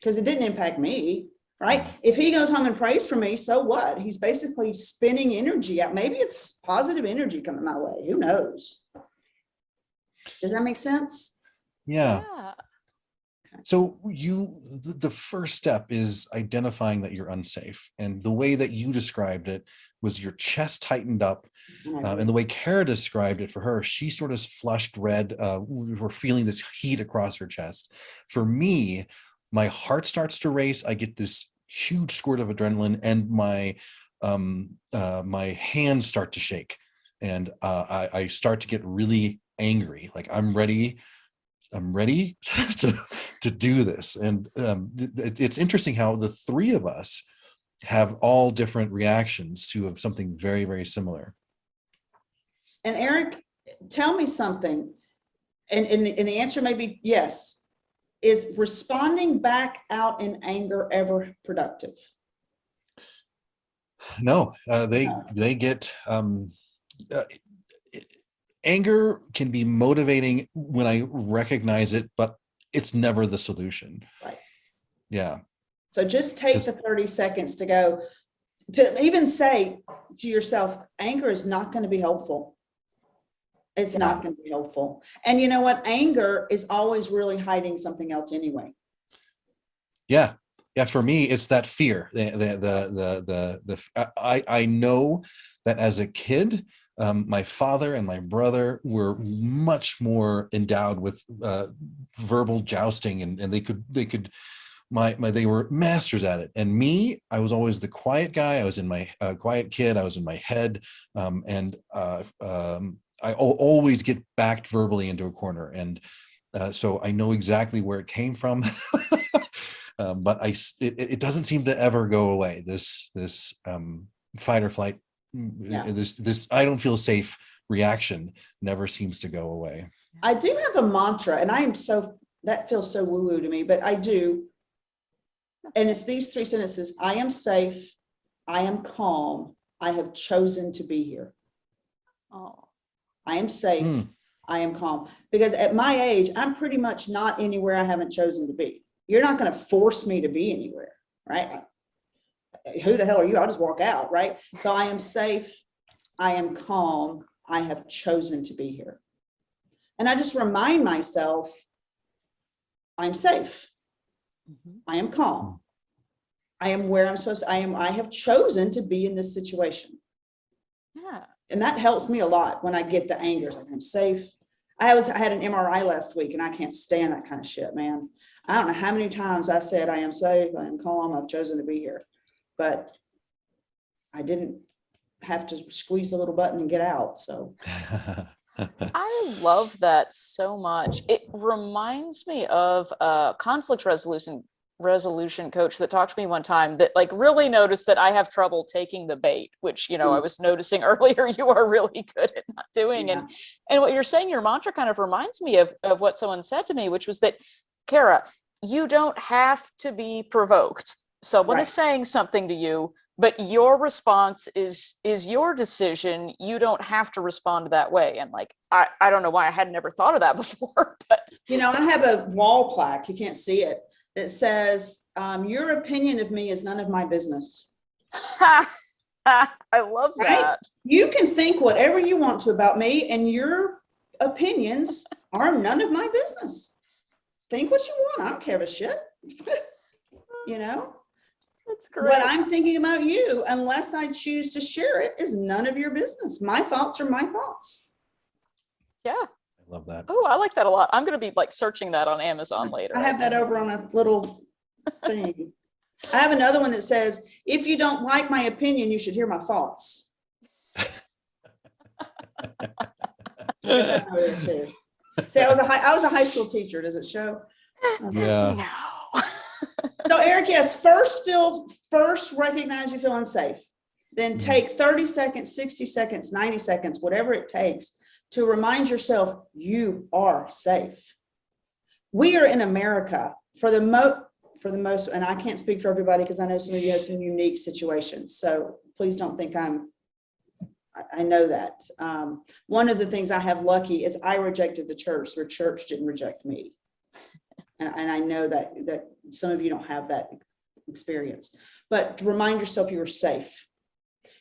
S3: Because it didn't impact me, right? If he goes home and prays for me, so what? He's basically spinning energy out. Maybe it's positive energy coming my way. Who knows? Does that make sense?
S1: Yeah.
S3: Okay.
S1: So the first step is identifying that you're unsafe. And the way that you described it was your chest tightened up. And the way Kara described it for her, she sort of flushed red. We were feeling this heat across her chest. For me, my heart starts to race. I get this huge squirt of adrenaline, and my hands start to shake. And I start to get really angry. Like I'm ready to do this. And it's interesting how the three of us have all different reactions to something very, very similar.
S3: And Eric, tell me something, and the answer may be yes. Is responding back out in anger ever productive?
S1: No, they get anger can be motivating when I recognize it, but it's never the solution.
S3: Right.
S1: Yeah.
S3: So just take the 30 seconds to go, to even say to yourself, anger is not going to be helpful. It's not going to be helpful. And you know what? Anger is always really hiding something else anyway.
S1: Yeah. Yeah. For me, it's that fear. I know that as a kid, my father and my brother were much more endowed with verbal jousting, and they were masters at it. And me, I was always the quiet guy. I was in my quiet kid. I was in my head, and I always get backed verbally into a corner. And so I know exactly where it came from. But it doesn't seem to ever go away. This fight or flight, this I don't feel safe reaction never seems to go away.
S3: I do have a mantra, and that feels so woo-woo to me, but I do. And it's these three sentences: I am safe, I am calm, I have chosen to be here.
S2: Oh.
S3: I am safe, I am calm. Because at my age, I'm pretty much not anywhere I haven't chosen to be. You're not going to force me to be anywhere, right? Who the hell are you? I'll just walk out, right? So I am safe, I am calm, I have chosen to be here. And I just remind myself, I'm safe, I am calm, I am where I'm supposed to, I have chosen to be in this situation.
S2: Yeah.
S3: And that helps me a lot when I get the anger. Like, I'm safe. I had an MRI last week, and I can't stand that kind of shit, man. I don't know how many times I said, I am safe, I am calm, I've chosen to be here. But I didn't have to squeeze the little button and get out. So
S2: I love that so much. It reminds me of a conflict resolution coach that talked to me one time that like really noticed that I have trouble taking the bait, which, you know, I was noticing earlier you are really good at not doing. And what you're saying, your mantra kind of reminds me of what someone said to me, which was that, Kara, you don't have to be provoked. Someone is saying something to you, but your response is your decision. You don't have to respond that way. And like, I don't know why I had never thought of that before, but
S3: you know, I have a wall plaque, you can't see it, that says, your opinion of me is none of my business.
S2: I love that.
S3: Right? You can think whatever you want to about me, and your opinions are none of my business. Think what you want. I don't care a shit. You know?
S2: That's great.
S3: What I'm thinking about you, unless I choose to share it, is none of your business. My thoughts are my thoughts.
S2: Yeah.
S1: I love that.
S2: Oh, I like that a lot. I'm going to be like searching that on Amazon later.
S3: I have that over on a little thing. I have another one that says, if you don't like my opinion, you should hear my thoughts. See, I was a high school teacher. Does it show?
S1: Yeah.
S2: No.
S3: So Eric, yes, first recognize you feel unsafe. Then take 30 seconds, 60 seconds, 90 seconds, whatever it takes to remind yourself you are safe. We are in America for the most, and I can't speak for everybody because I know some of you have some unique situations. So please don't think I know that. One of the things I have lucky is I rejected the church. The church didn't reject me. And I know that some of you don't have that experience, but remind yourself you are safe.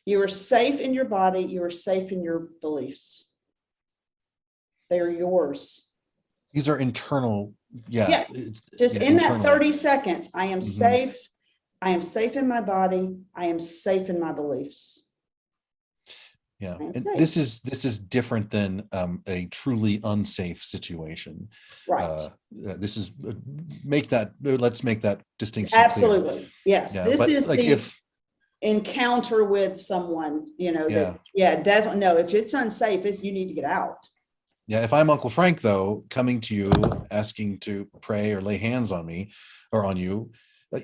S3: You are safe in your body. You are safe in your beliefs. They are yours.
S1: These are internal
S3: Yeah. Just in that 30 seconds, I am safe. I am safe in my body. I am safe in my beliefs.
S1: Yeah, and this is different than a truly unsafe situation.
S3: Right.
S1: This is let's make that distinction.
S3: Absolutely.
S1: Clear.
S3: Yes.
S1: Yeah,
S3: this is
S1: like
S3: the encounter with someone, definitely. No, if it's unsafe, you need to get out.
S1: Yeah, if I'm Uncle Frank, though, coming to you asking to pray or lay hands on me or on you,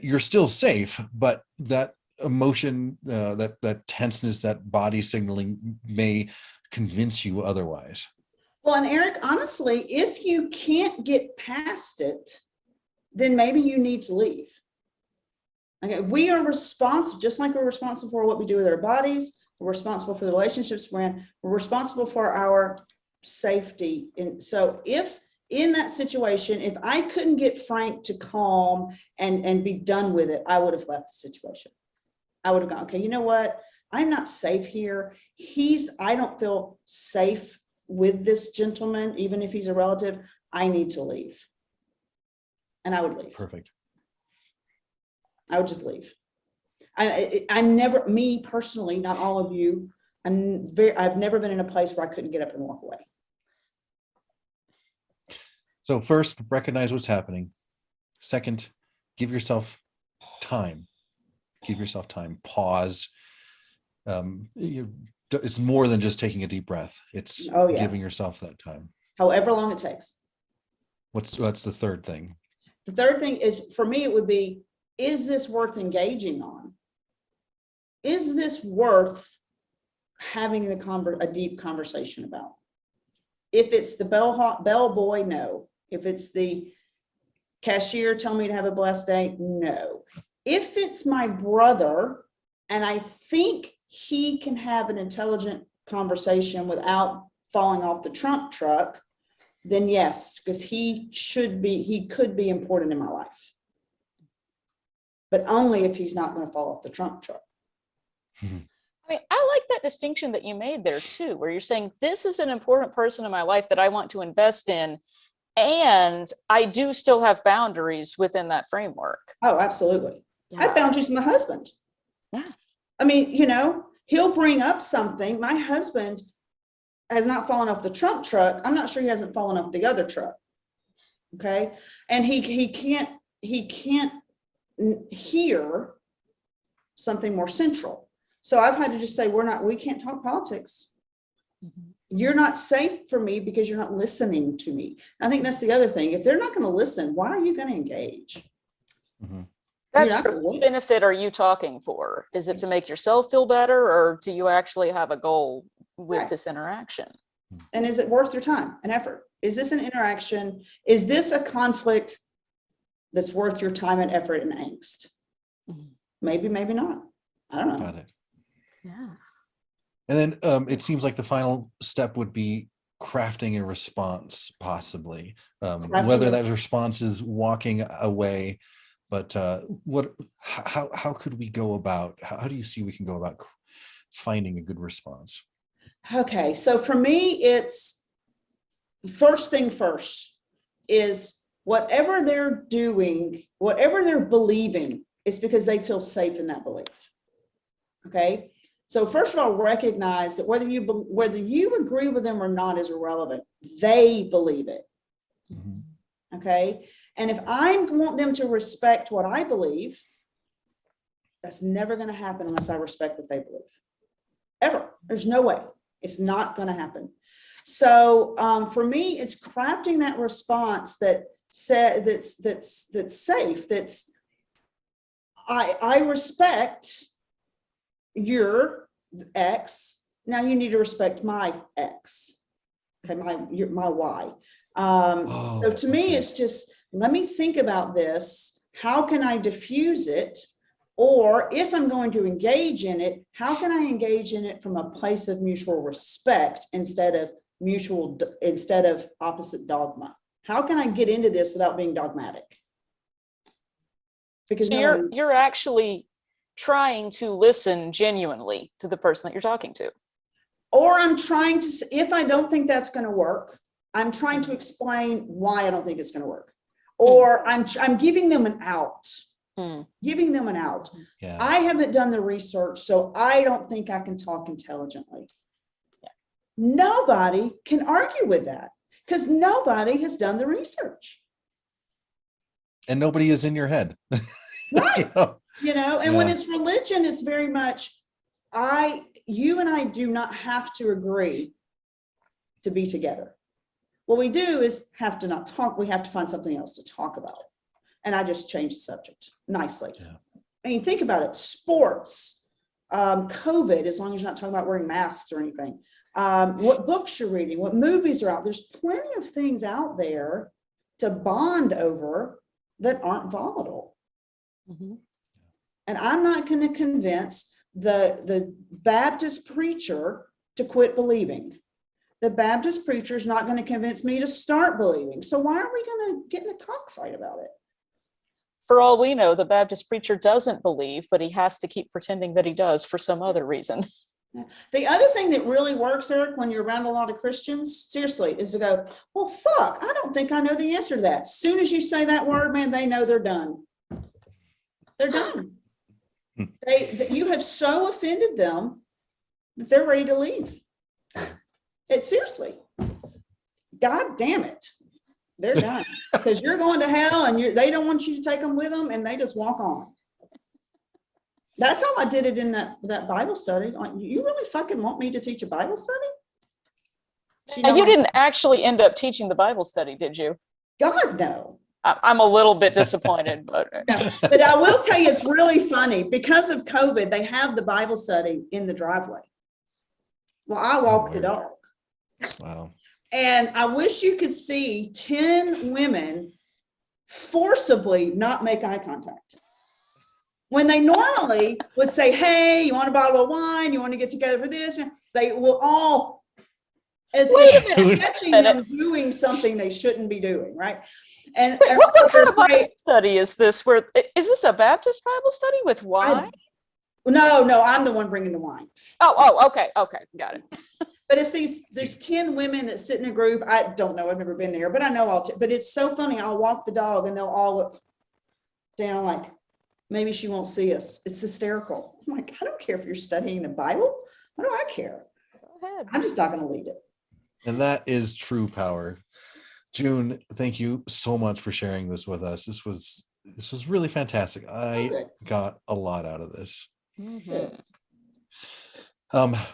S1: you're still safe, but that emotion, that tenseness, that body signaling may convince you otherwise.
S3: Well, and Eric, honestly, if you can't get past it, then maybe you need to leave. Okay, we are responsible, just like we're responsible for what we do with our bodies, we're responsible for the relationships we're in, we're responsible for our safety. And so if in that situation, if I couldn't get Frank to calm and be done with it, I would have left the situation. I would have gone, okay, you know what? I'm not safe here. I don't feel safe with this gentleman, even if he's a relative. I need to leave. And I would leave.
S1: Perfect.
S3: I would just leave. I'm never, me personally, not all of you, I've never been in a place where I couldn't get up and walk away.
S1: So first, recognize what's happening. Second, give yourself time. Give yourself time. Pause. It's more than just taking a deep breath. It's giving yourself that time. However
S3: long it takes.
S1: What's the third thing?
S3: The third thing is, for me, it would be, is this worth engaging on? Is this worth having a deep conversation about? If it's the bell boy, no. If it's the cashier telling me to have a blessed day, no. If it's my brother and I think he can have an intelligent conversation without falling off the Trump truck, then yes, because he could be important in my life. But only if he's not going to fall off the Trump truck.
S2: I mean, I like that distinction that you made there too, where you're saying this is an important person in my life that I want to invest in, and I do still have boundaries within that framework.
S3: Oh, absolutely. Yeah. I have boundaries with my husband.
S2: Yeah.
S3: I mean, he'll bring up something. My husband has not fallen off the Trump truck. I'm not sure he hasn't fallen off the other truck. Okay. And he can't hear something more central. So I've had to just say, we can't talk politics. Mm-hmm. You're not safe for me because you're not listening to me. I think that's the other thing. If they're not going to listen, why are you going to engage?
S2: Mm-hmm. That's true. What benefit are you talking for? Is it to make yourself feel better, or do you actually have a goal with this interaction?
S3: And is it worth your time and effort? Is this an interaction? Is this a conflict that's worth your time and effort and angst? Mm-hmm. Maybe, maybe not. I don't know.
S1: Got it.
S2: Yeah.
S1: And then it seems like the final step would be crafting a response, possibly. Whether that response is walking away, but how could we go about, how do you see we can go about finding a good response?
S3: Okay, so for me, it's first thing first is whatever they're doing, whatever they're believing, is because they feel safe in that belief. Okay, so first of all, recognize that whether you agree with them or not is irrelevant. They believe it. Mm-hmm. Okay, and if I want them to respect what I believe, that's never going to happen unless I respect what they believe. Ever. There's no way. It's not going to happen. So for me, it's crafting that response that's safe. That's I respect your X. Now you need to respect my X. Okay, my Y. So to me, it's just, let me think about this. How can I diffuse it? Or if I'm going to engage in it, how can I engage in it from a place of mutual respect instead of opposite dogma? How can I get into this without being dogmatic? Because
S2: so you're actually trying to listen genuinely to the person that you're talking to.
S3: Or I'm trying to, if I don't think that's going to work, I'm trying to explain why I don't think it's going to work. or I'm giving them an out. Giving them an out.
S1: Yeah.
S3: I haven't done the research, so I don't think I can talk intelligently.
S2: Yeah.
S3: Nobody can argue with that because nobody has done the research.
S1: And nobody is in your head.
S3: Right. And when
S1: Yeah.
S3: it's religion, it's very much, you and I do not have to agree to be together. What we do is have to not talk. We have to find something else to talk about. And I just changed the subject nicely.
S1: Yeah.
S3: I mean, think about it. Sports, COVID, as long as you're not talking about wearing masks or anything, what books you're reading, what movies are out. There's plenty of things out there to bond over that aren't volatile.
S2: Mm-hmm.
S3: And I'm not going to convince the Baptist preacher to quit believing. The Baptist preacher is not going to convince me to start believing. So why are we going to get in a cockfight about it?
S2: For all we know, the Baptist preacher doesn't believe, but he has to keep pretending that he does for some other reason.
S3: The other thing that really works, Eric, when you're around a lot of Christians, seriously, is to go, well, fuck, I don't think I know the answer to that. As soon as you say that word, man, they know they're done. They're done. You have so offended them that they're ready to leave. Seriously, God damn it. They're done because you're going to hell and they don't want you to take them with them and they just walk on. That's how I did it in that Bible study. Like, you really fucking want me to teach a Bible study?
S2: You didn't actually end up teaching the Bible study, did you?
S3: God, no.
S2: I'm a little bit disappointed, but
S3: No. But I will tell you, it's really funny because of COVID. They have the Bible study in the driveway. Well, I walk the dog.
S1: Wow.
S3: And I wish you could see 10 women forcibly not make eye contact. When they normally would say, hey, you want a bottle of wine? You want to get together for this? They will all, as if catching them doing something they shouldn't be doing, right? And
S2: what kind of Bible study is this? Is this a Baptist Bible study with wine?
S3: No, I'm the one bringing the wine.
S2: Oh, okay, got it.
S3: But it's there's 10 women that sit in a group. I don't know, I've never been there, but I know but it's so funny. I'll walk the dog and they'll all look down like, maybe she won't see us. It's hysterical. I'm like, I don't care if you're studying the Bible. What do I care?
S2: Go ahead.
S3: I'm just not going to lead it.
S1: And that is true power. June, thank you so much for sharing this with us. This was really fantastic. I got a lot out of this.
S2: Mm-hmm.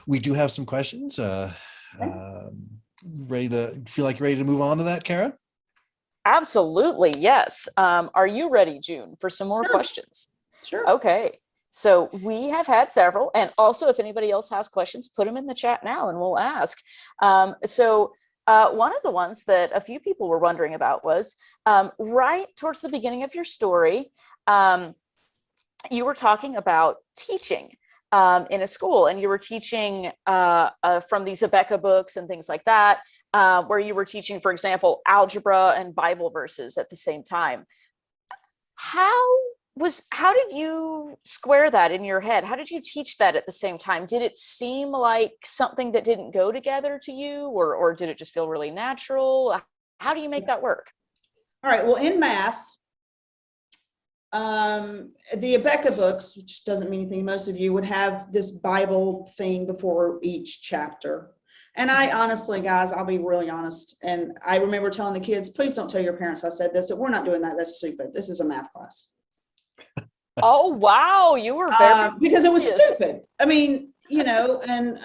S1: We do have some questions. Ready to move on to that, Kara?
S2: Absolutely, yes. Are you ready, June, for some more questions?
S3: Sure.
S2: Okay. So we have had several, and also if anybody else has questions, put them in the chat now and we'll ask. One of the ones that a few people were wondering about was right towards the beginning of your story, you were talking about teaching in a school, and you were teaching from these Abeka books and things like that, where you were teaching, for example, algebra and Bible verses at the same time. How did you square that in your head? How did you teach that at the same time? Did it seem like something that didn't go together to you, or did it just feel really natural? How do you make that work?
S3: All right. Well, in math, the Abeka books, which doesn't mean anything to most of you, would have this Bible thing before each chapter. And I honestly, guys, I'll be really honest. And I remember telling the kids, please don't tell your parents I said this. We're not doing that. That's stupid. This is a math class.
S2: Oh, wow. You were very
S3: because it was stupid. I mean, and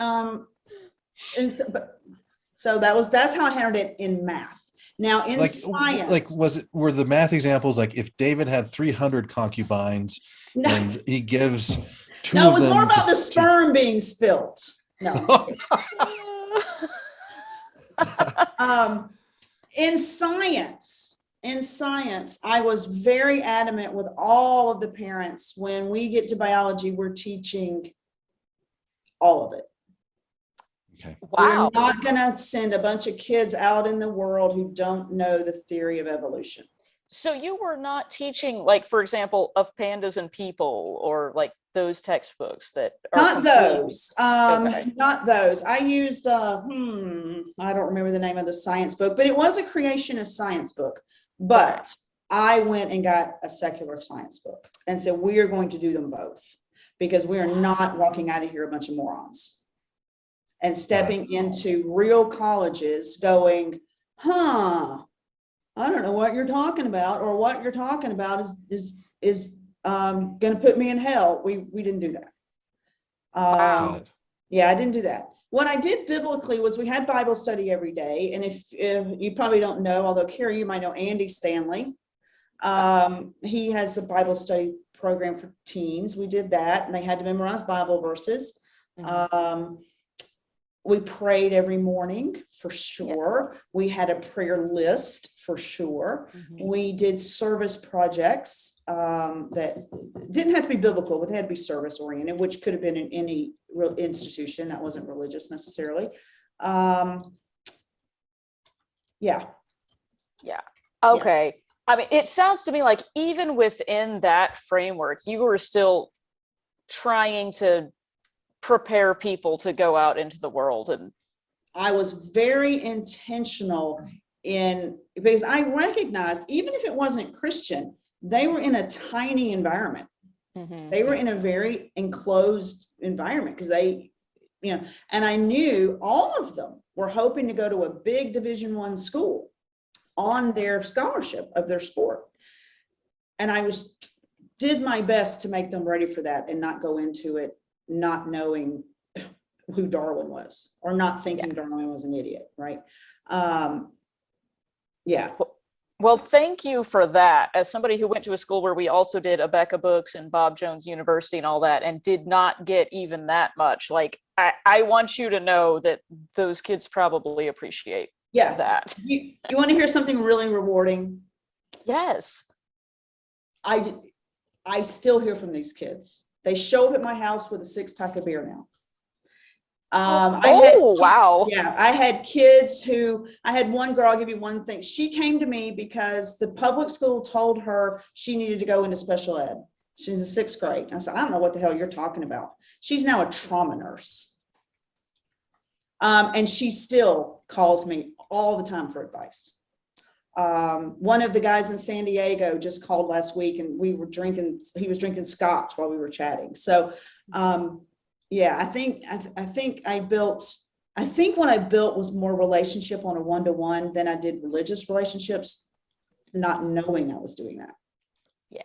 S3: so that's how I handled it in math. Now in science,
S1: were the math examples like if David had 300 concubines and he gives two of them? No,
S3: it was more about the sperm being spilt. No. In science, I was very adamant with all of the parents. When we get to biology, we're teaching all of it.
S1: Okay.
S2: Wow.
S3: We're not going to send a bunch of kids out in the world who don't know the theory of evolution.
S2: So you were not teaching, like, for example, of pandas and people, or like those textbooks that are
S3: not those.
S2: Okay.
S3: Not those. I used I don't remember the name of the science book, but it was a creationist science book. But I went and got a secular science book and said, we are going to do them both because we are not walking out of here a bunch of morons and stepping into real colleges going, I don't know what you're talking about, or what you're talking about is going to put me in hell. We didn't do that. Yeah, I didn't do that. What I did biblically was we had Bible study every day. And if you probably don't know, although Carrie, you might know Andy Stanley. He has a Bible study program for teens. We did that, and they had to memorize Bible verses. We prayed every morning for sure. We had a prayer list for sure. We did service projects that didn't have to be biblical, but they had to be service oriented, which could have been in any real institution that wasn't religious necessarily. Yeah.
S2: Okay. I mean, it sounds to me like even within that framework, you were still trying to prepare people to go out into the world. And
S3: I was very intentional because I recognized, even if it wasn't Christian, they were in a tiny environment. They were in a very enclosed environment because and I knew all of them were hoping to go to a big Division I school on their scholarship of their sport. And I did my best to make them ready for that and not go into it not knowing who Darwin was or not thinking Darwin was an idiot, right?
S2: Well, thank you for that. As somebody who went to a school where we also did Abeka books and Bob Jones University and all that, and did not get even that much, like I want you to know that those kids probably appreciate that.
S3: You want to hear something really rewarding?
S2: Yes.
S3: I still hear from these kids. They show up at my house with a 6-pack of beer now.
S2: Wow.
S3: Yeah, I had kids I had one girl, I'll give you one thing. She came to me because the public school told her she needed to go into special ed. She's in 6th grade. I said, I don't know what the hell you're talking about. She's now a trauma nurse. And she still calls me all the time for advice. One of the guys in San Diego just called last week and he was drinking scotch while we were chatting. So, I think what I built was more relationship on a one-to-one than I did religious relationships, not knowing I was doing that.
S2: Yeah.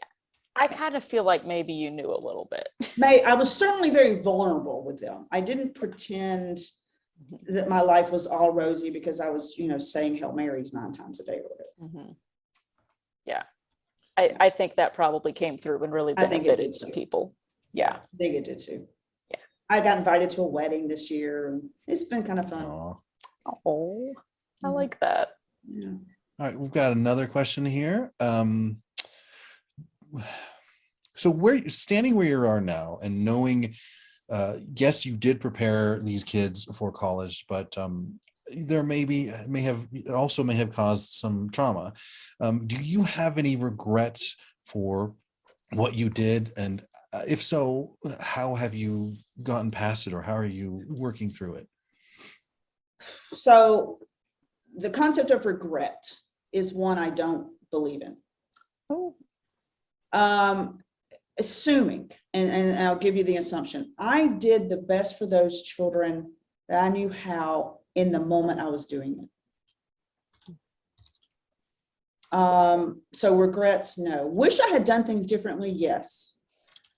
S2: I kind of feel like maybe you knew a little bit.
S3: I was certainly very vulnerable with them. I didn't pretend that my life was all rosy because I was, saying Hail Marys 9 times a day or whatever.
S2: Yeah. I think that probably came through and really benefited some people. Yeah.
S3: I think it did too.
S2: Yeah.
S3: I got invited to a wedding this year and it's been kind of fun.
S2: Oh, I like that.
S3: Yeah.
S1: All right. We've got another question here. So standing where you are now and knowing, yes, you did prepare these kids for college, but there may have caused some trauma. Do you have any regrets for what you did? And if so, how have you gotten past it, or how are you working through it?
S3: So the concept of regret is one I don't believe in. Assuming, and I'll give you the assumption, I did the best for those children that I knew how in the moment I was doing it. So regrets, no. Wish I had done things differently, yes.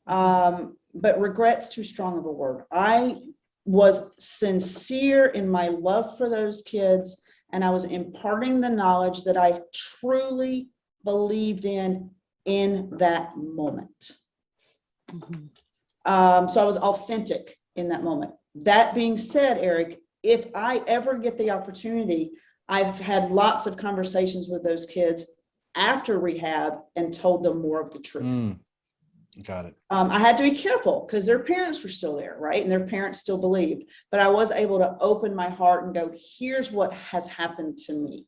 S3: But regrets too strong of a word. I was sincere in my love for those kids, and I was imparting the knowledge that I truly believed in that moment. So I was authentic in that moment. That being said, Eric, if I ever get the opportunity, I've had lots of conversations with those kids after rehab and told them more of the truth.
S1: Got it.
S3: I had to be careful because their parents were still there, right? And their parents still believed, but I was able to open my heart and go, here's what has happened to me.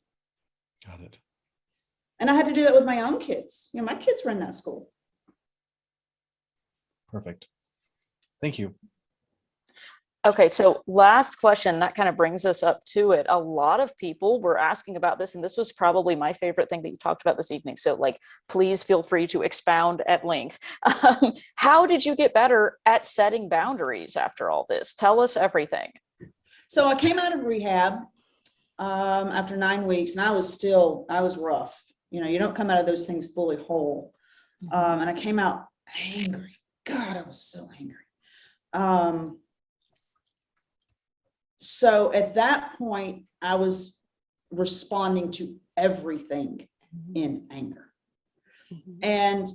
S1: Got it.
S3: And I had to do that with my own kids. My kids were in that school.
S1: Perfect. Thank you.
S2: Okay, so last question, that kind of brings us up to it. A lot of people were asking about this, and this was probably my favorite thing that you talked about this evening. So like, please feel free to expound at length. How did you get better at setting boundaries after all this? Tell us everything.
S3: So I came out of rehab after 9 weeks, and I was rough. You know, you don't come out of those things fully whole. And I came out angry. God, I was so angry. So at that point, I was responding to everything in anger. And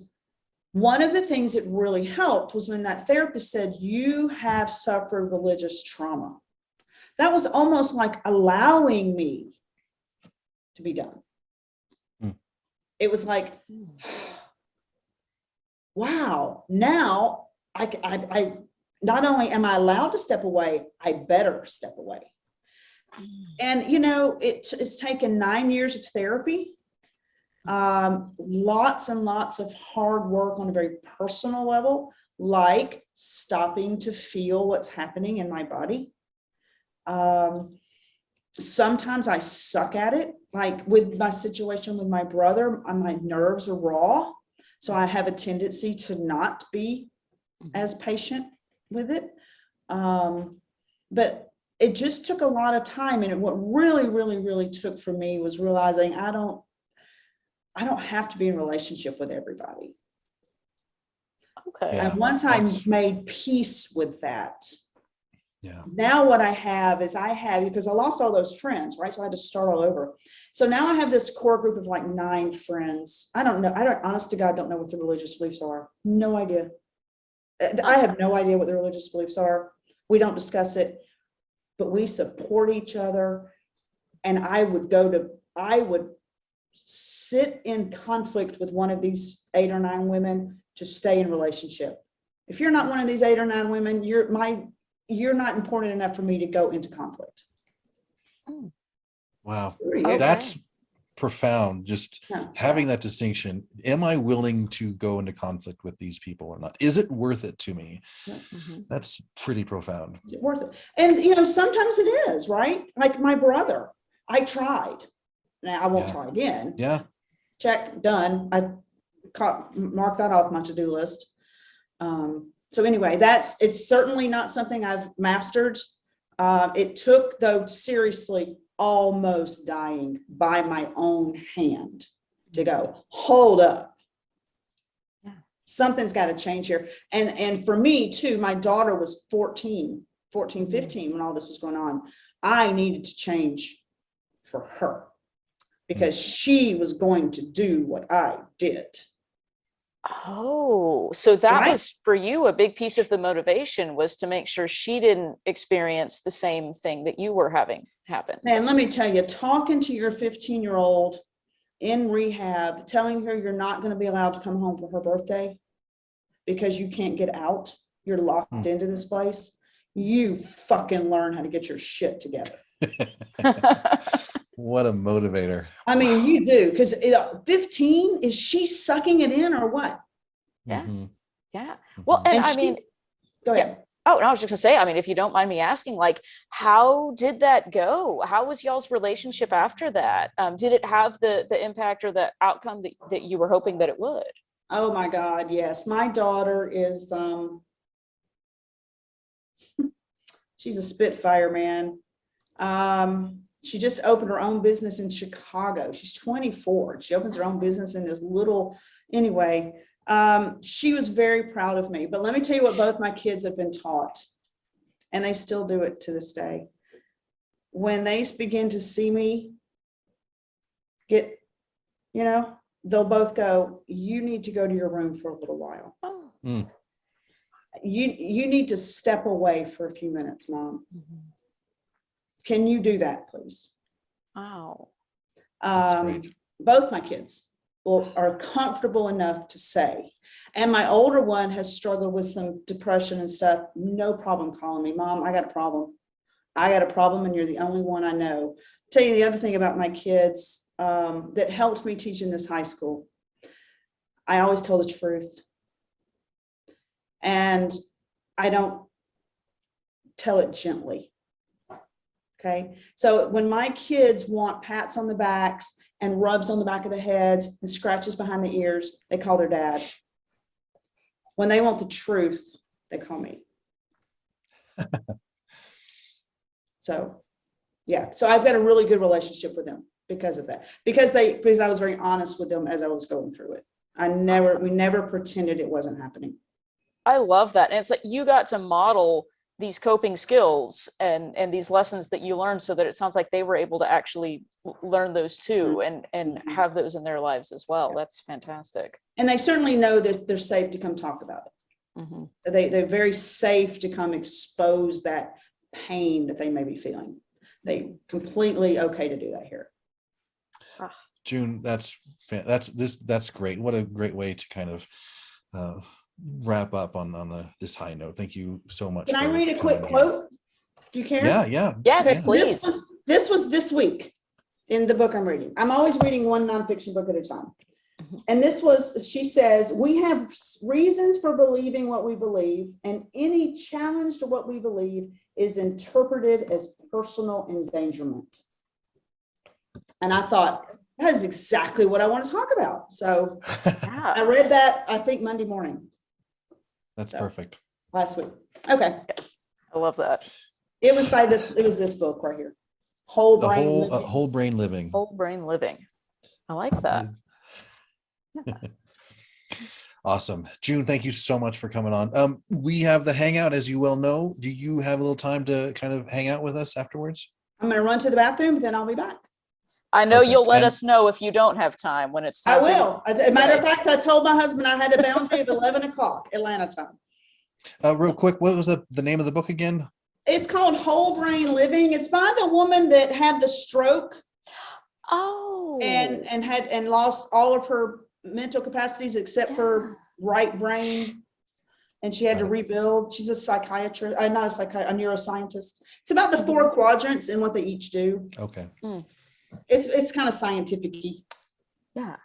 S3: one of the things that really helped was when that therapist said, you have suffered religious trauma. That was almost like allowing me to be done. It was like, wow, now I not only am I allowed to step away, I better step away. And, you know, it's taken 9 years of therapy, lots and lots of hard work on a very personal level, like stopping to feel what's happening in my body. Sometimes I suck at it, like with my situation with my brother, my nerves are raw. So I have a tendency to not be as patient with it. But it just took a lot of time. And what really took for me was realizing I don't have to be in a relationship with everybody.
S2: Okay.
S3: And once I made peace with that,
S1: yeah.
S3: Now what I have, because I lost all those friends, right? So I had to start all over. So now I have this core group of like 9 friends. I don't know. Honest to God, don't know what the religious beliefs are. No idea. I have no idea what the religious beliefs are. We don't discuss it, but we support each other. And I would sit in conflict with one of these 8 or 9 women to stay in relationship. If you're not one of these 8 or 9 women, you're not important enough for me to go into conflict.
S1: Wow.
S2: Okay.
S1: That's profound. Just having that distinction. Am I willing to go into conflict with these people or not? Is it worth it to me? That's pretty profound.
S3: Is it worth it? And, you know, sometimes it is, right? Like my brother, I tried. Now I won't try again.
S1: Yeah.
S3: Check, done. I mark that off my to-do list. So anyway, it's certainly not something I've mastered. It took, though, seriously, almost dying by my own hand to go, hold up. Something's got to change here. And for me too, my daughter was 14, 15 when all this was going on. I needed to change for her because she was going to do what I did.
S2: Oh, so that was for you a big piece of the motivation was to make sure she didn't experience the same thing that you were having happen.
S3: Man, let me tell you, talking to your 15-year-old in rehab, telling her you're not going to be allowed to come home for her birthday because you can't get out, you're locked into this place, you fucking learn how to get your shit together.
S1: What a motivator.
S3: I mean, you do, because 15, is she sucking it in or what?
S2: Yeah. Yeah. Well, and I mean,
S3: go ahead.
S2: Oh, and I was just gonna say, I mean, if you don't mind me asking, like, how did that go? How was y'all's relationship after that? Did it have the impact or the outcome that you were hoping that it would?
S3: Oh my God, yes. My daughter is, she's a spitfire, man. She just opened her own business in Chicago. She's 24. She opens her own business in this little, anyway. She was very proud of me, but let me tell you what both my kids have been taught, and they still do it to this day. When they begin to see me get, you know, they'll both go, you need to go to your room for a little while. You need to step away for a few minutes, Mom. Can you do that, please?
S2: Wow.
S1: That's great.
S3: Both my kids are comfortable enough to say. And my older one has struggled with some depression and stuff. No problem calling me, Mom, I got a problem. I got a problem and you're the only one I know. I'll tell you the other thing about my kids that helped me teach in this high school. I always tell the truth. And I don't tell it gently. Okay. So when my kids want pats on the backs and rubs on the back of the heads and scratches behind the ears, they call their dad. When they want the truth, they call me. So, yeah. So I've got a really good relationship with them because of that. Because I was very honest with them as I was going through it. We never pretended it wasn't happening.
S2: I love that. And it's like you got to model these coping skills and these lessons that you learned, so that it sounds like they were able to actually learn those too, and have those in their lives as well. That's fantastic. And
S3: they certainly know that they're safe to come talk about it. Mm-hmm. They're very safe to come expose that pain that they may be feeling. They completely okay to do that here.
S1: June, that's great. What a great way to kind of wrap up on this high note. Thank you so much.
S3: Can I read a quick quote? Do you care?
S1: Yeah.
S2: Yes,
S3: okay,
S2: please.
S3: This was this week in the book I'm reading. I'm always reading one nonfiction book at a time. And she says, we have reasons for believing what we believe, and any challenge to what we believe is interpreted as personal endangerment. And I thought, that is exactly what I want to talk about. So I read that, I think, Monday morning.
S1: That's perfect.
S3: Last week. Okay.
S2: I love that.
S3: It was this book right here. Whole Brain Living.
S1: Whole Brain Living.
S2: Whole Brain Living. I like that.
S1: Yeah. Awesome. June, thank you so much for coming on. We have the hangout, as you well know. Do you have a little time to kind of hang out with us afterwards?
S3: I'm going to run to the bathroom, then I'll be back.
S2: I know you'll let us know if you don't have time when it's time.
S3: I will. As a matter of fact, I told my husband I had a boundary of 11 o'clock Atlanta time.
S1: Real quick, what was the name of the book again?
S3: It's called Whole Brain Living. It's by the woman that had the stroke.
S2: Oh.
S3: And lost all of her mental capacities except for right brain. And she had to rebuild. She's a psychiatrist, not a psychiatrist, a neuroscientist. It's about the 4 quadrants and what they each do.
S1: Okay.
S3: It's kind of scientific-y.
S2: Yeah.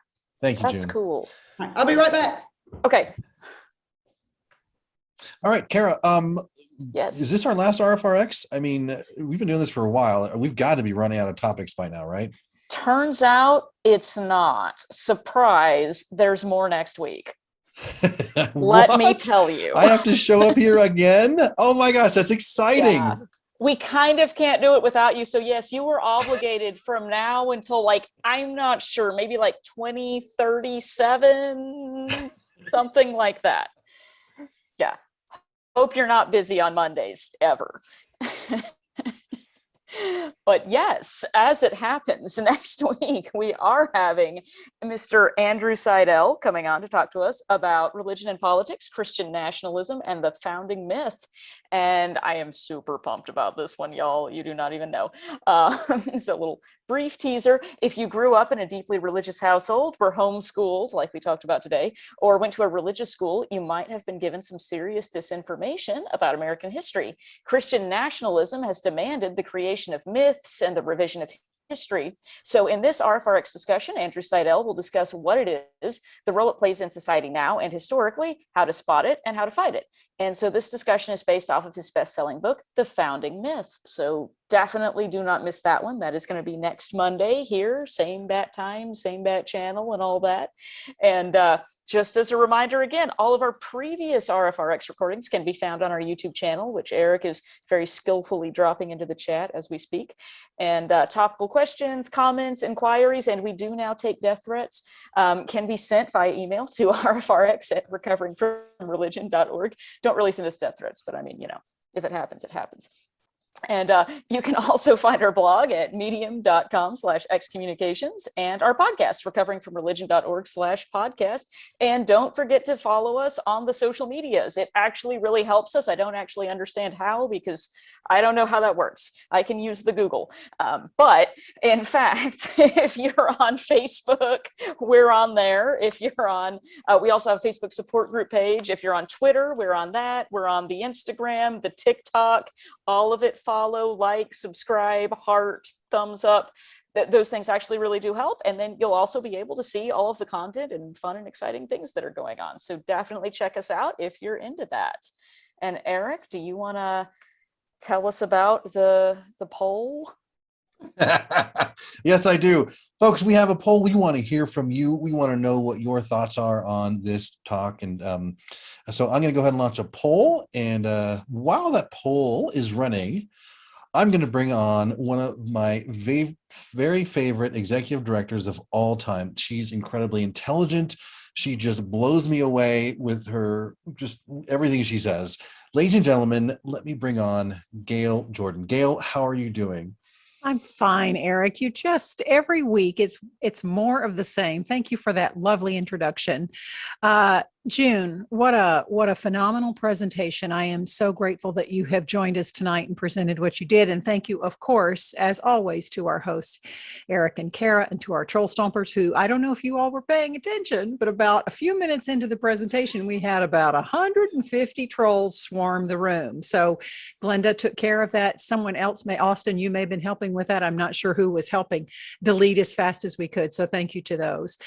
S1: Thank you, June.
S2: That's cool.
S3: Right, I'll be right back.
S2: Okay.
S1: All right, Kara.
S2: Yes.
S1: Is this our last RfRx? I mean, we've been doing this for a while. We've got to be running out of topics by now, right?
S2: Turns out it's not. Surprise, there's more next week. Let me tell you.
S1: I have to show up here again? Oh my gosh, that's exciting. Yeah.
S2: We kind of can't do it without you. So yes, you were obligated from now until I'm not sure, maybe 2037, something like that. Yeah. Hope you're not busy on Mondays ever. But yes, as it happens, next week we are having Mr. Andrew Seidel coming on to talk to us about religion and politics, Christian nationalism, and the founding myth. And I am super pumped about this one, y'all. You do not even know. It's a little brief teaser. If you grew up in a deeply religious household, were homeschooled, like we talked about today, or went to a religious school, you might have been given some serious disinformation about American history. Christian nationalism has demanded the creation of myths and the revision of history. So in this RfRx discussion, Andrew Seidel will discuss what it is, the role it plays in society now and historically, how to spot it, and how to fight it. And so this discussion is based off of his best-selling book, The Founding Myth. So definitely do not miss that one. That is going to be next Monday here, same bat time, same bat channel, and all that. And just as a reminder, again, all of our previous RfRx recordings can be found on our YouTube channel, which Eric is very skillfully dropping into the chat as we speak. And topical questions, comments, inquiries, and we do now take death threats, can be sent via email to rfrx@recoveringfromreligion.org. Don't really send us death threats, but I mean, if it happens, it happens. And you can also find our blog at medium.com/excommunications and our podcast, recoveringfromreligion.org/podcast. And don't forget to follow us on the social medias. It actually really helps us. I don't actually understand how, because I don't know how that works. I can use the Google. But in fact, if you're on Facebook, we're on there. If you're on, we also have a Facebook support group page. If you're on Twitter, we're on that. We're on the Instagram, the TikTok, all of it. Follow, like, subscribe, heart, thumbs up. Those things actually really do help. And then you'll also be able to see all of the content and fun and exciting things that are going on. So definitely check us out if you're into that. And Eric, do you want to tell us about the poll?
S1: Yes, I do. Folks, we have a poll. We want to hear from you. We want to know what your thoughts are on this talk. And so I'm going to go ahead and launch a poll. And while that poll is running, I'm going to bring on one of my very favorite executive directors of all time. She's incredibly intelligent. She just blows me away with her, just everything she says. Ladies and gentlemen, let me bring on Gayle Jordan. Gayle, how are you doing?
S4: I'm fine, Eric. You just every week it's more of the same. Thank you for that lovely introduction. June, what a phenomenal presentation. I am so grateful that you have joined us tonight and presented what you did. And thank you, of course, as always, to our hosts, Eric and Kara, and to our troll stompers, who I don't know if you all were paying attention, but about a few minutes into the presentation, we had about 150 trolls swarm the room. So Glenda took care of that. Someone else Austin, you may have been helping with that. I'm not sure who was helping delete as fast as we could. So thank you to those.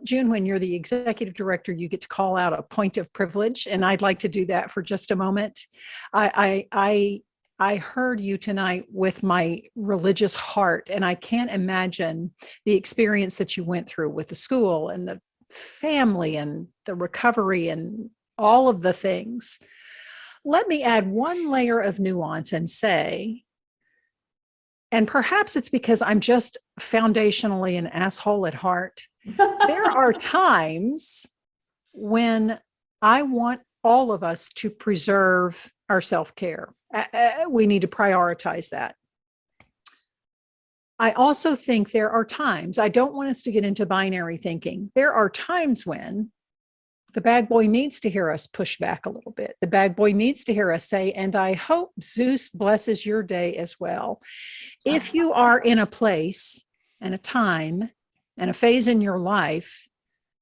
S4: June, when you're the executive director, you get to call out a point of privilege, and I'd like to do that for just a moment. I heard you tonight with my religious heart, and I can't imagine the experience that you went through with the school and the family and the recovery and all of the things. Let me add one layer of nuance and say, and perhaps it's because I'm just foundationally an asshole at heart, there are times when I want all of us to preserve our self-care. We need to prioritize that. I also think there are times, I don't want us to get into binary thinking. There are times when the bag boy needs to hear us push back a little bit. The bag boy needs to hear us say, and I hope Zeus blesses your day as well. If you are in a place and a time and a phase in your life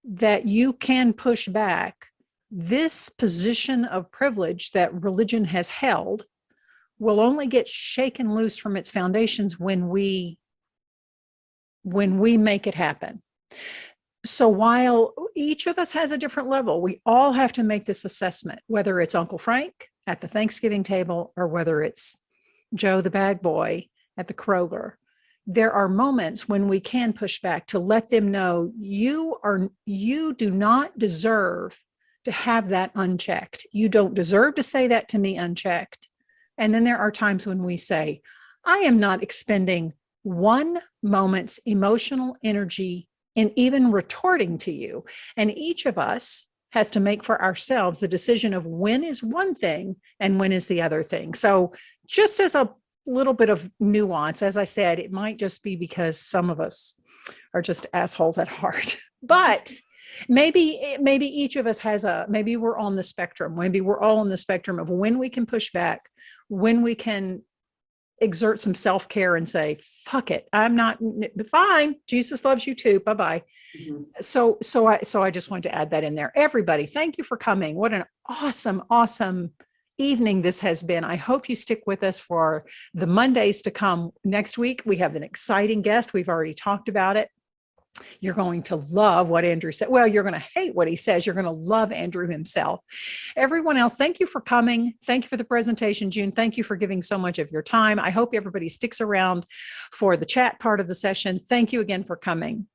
S4: that you can push back, this position of privilege that religion has held will only get shaken loose from its foundations when we make it happen. So while each of us has a different level, we all have to make this assessment, whether it's Uncle Frank at the Thanksgiving table or whether it's Joe the bag boy at the Kroger. There are moments when we can push back to let them know you do not deserve to have that unchecked. You don't deserve to say that to me unchecked. And then there are times when we say, I am not expending one moment's emotional energy in even retorting to you. And each of us has to make for ourselves the decision of when is one thing and when is the other thing. So just as a little bit of nuance, as I said, it might just be because some of us are just assholes at heart, but maybe each of us has maybe we're on the spectrum. Maybe we're all on the spectrum of when we can push back, when we can exert some self-care and say, fuck it, I'm not fine. Jesus loves you too. Bye-bye. Mm-hmm. So I just wanted to add that in there. Everybody, thank you for coming. What an awesome evening this has been. I hope you stick with us for the Mondays to come. Next week, we have an exciting guest. We've already talked about it. You're going to love what Andrew said. Well, you're going to hate what he says. You're going to love Andrew himself. Everyone else, thank you for coming. Thank you for the presentation, June. Thank you for giving so much of your time. I hope everybody sticks around for the chat part of the session. Thank you again for coming.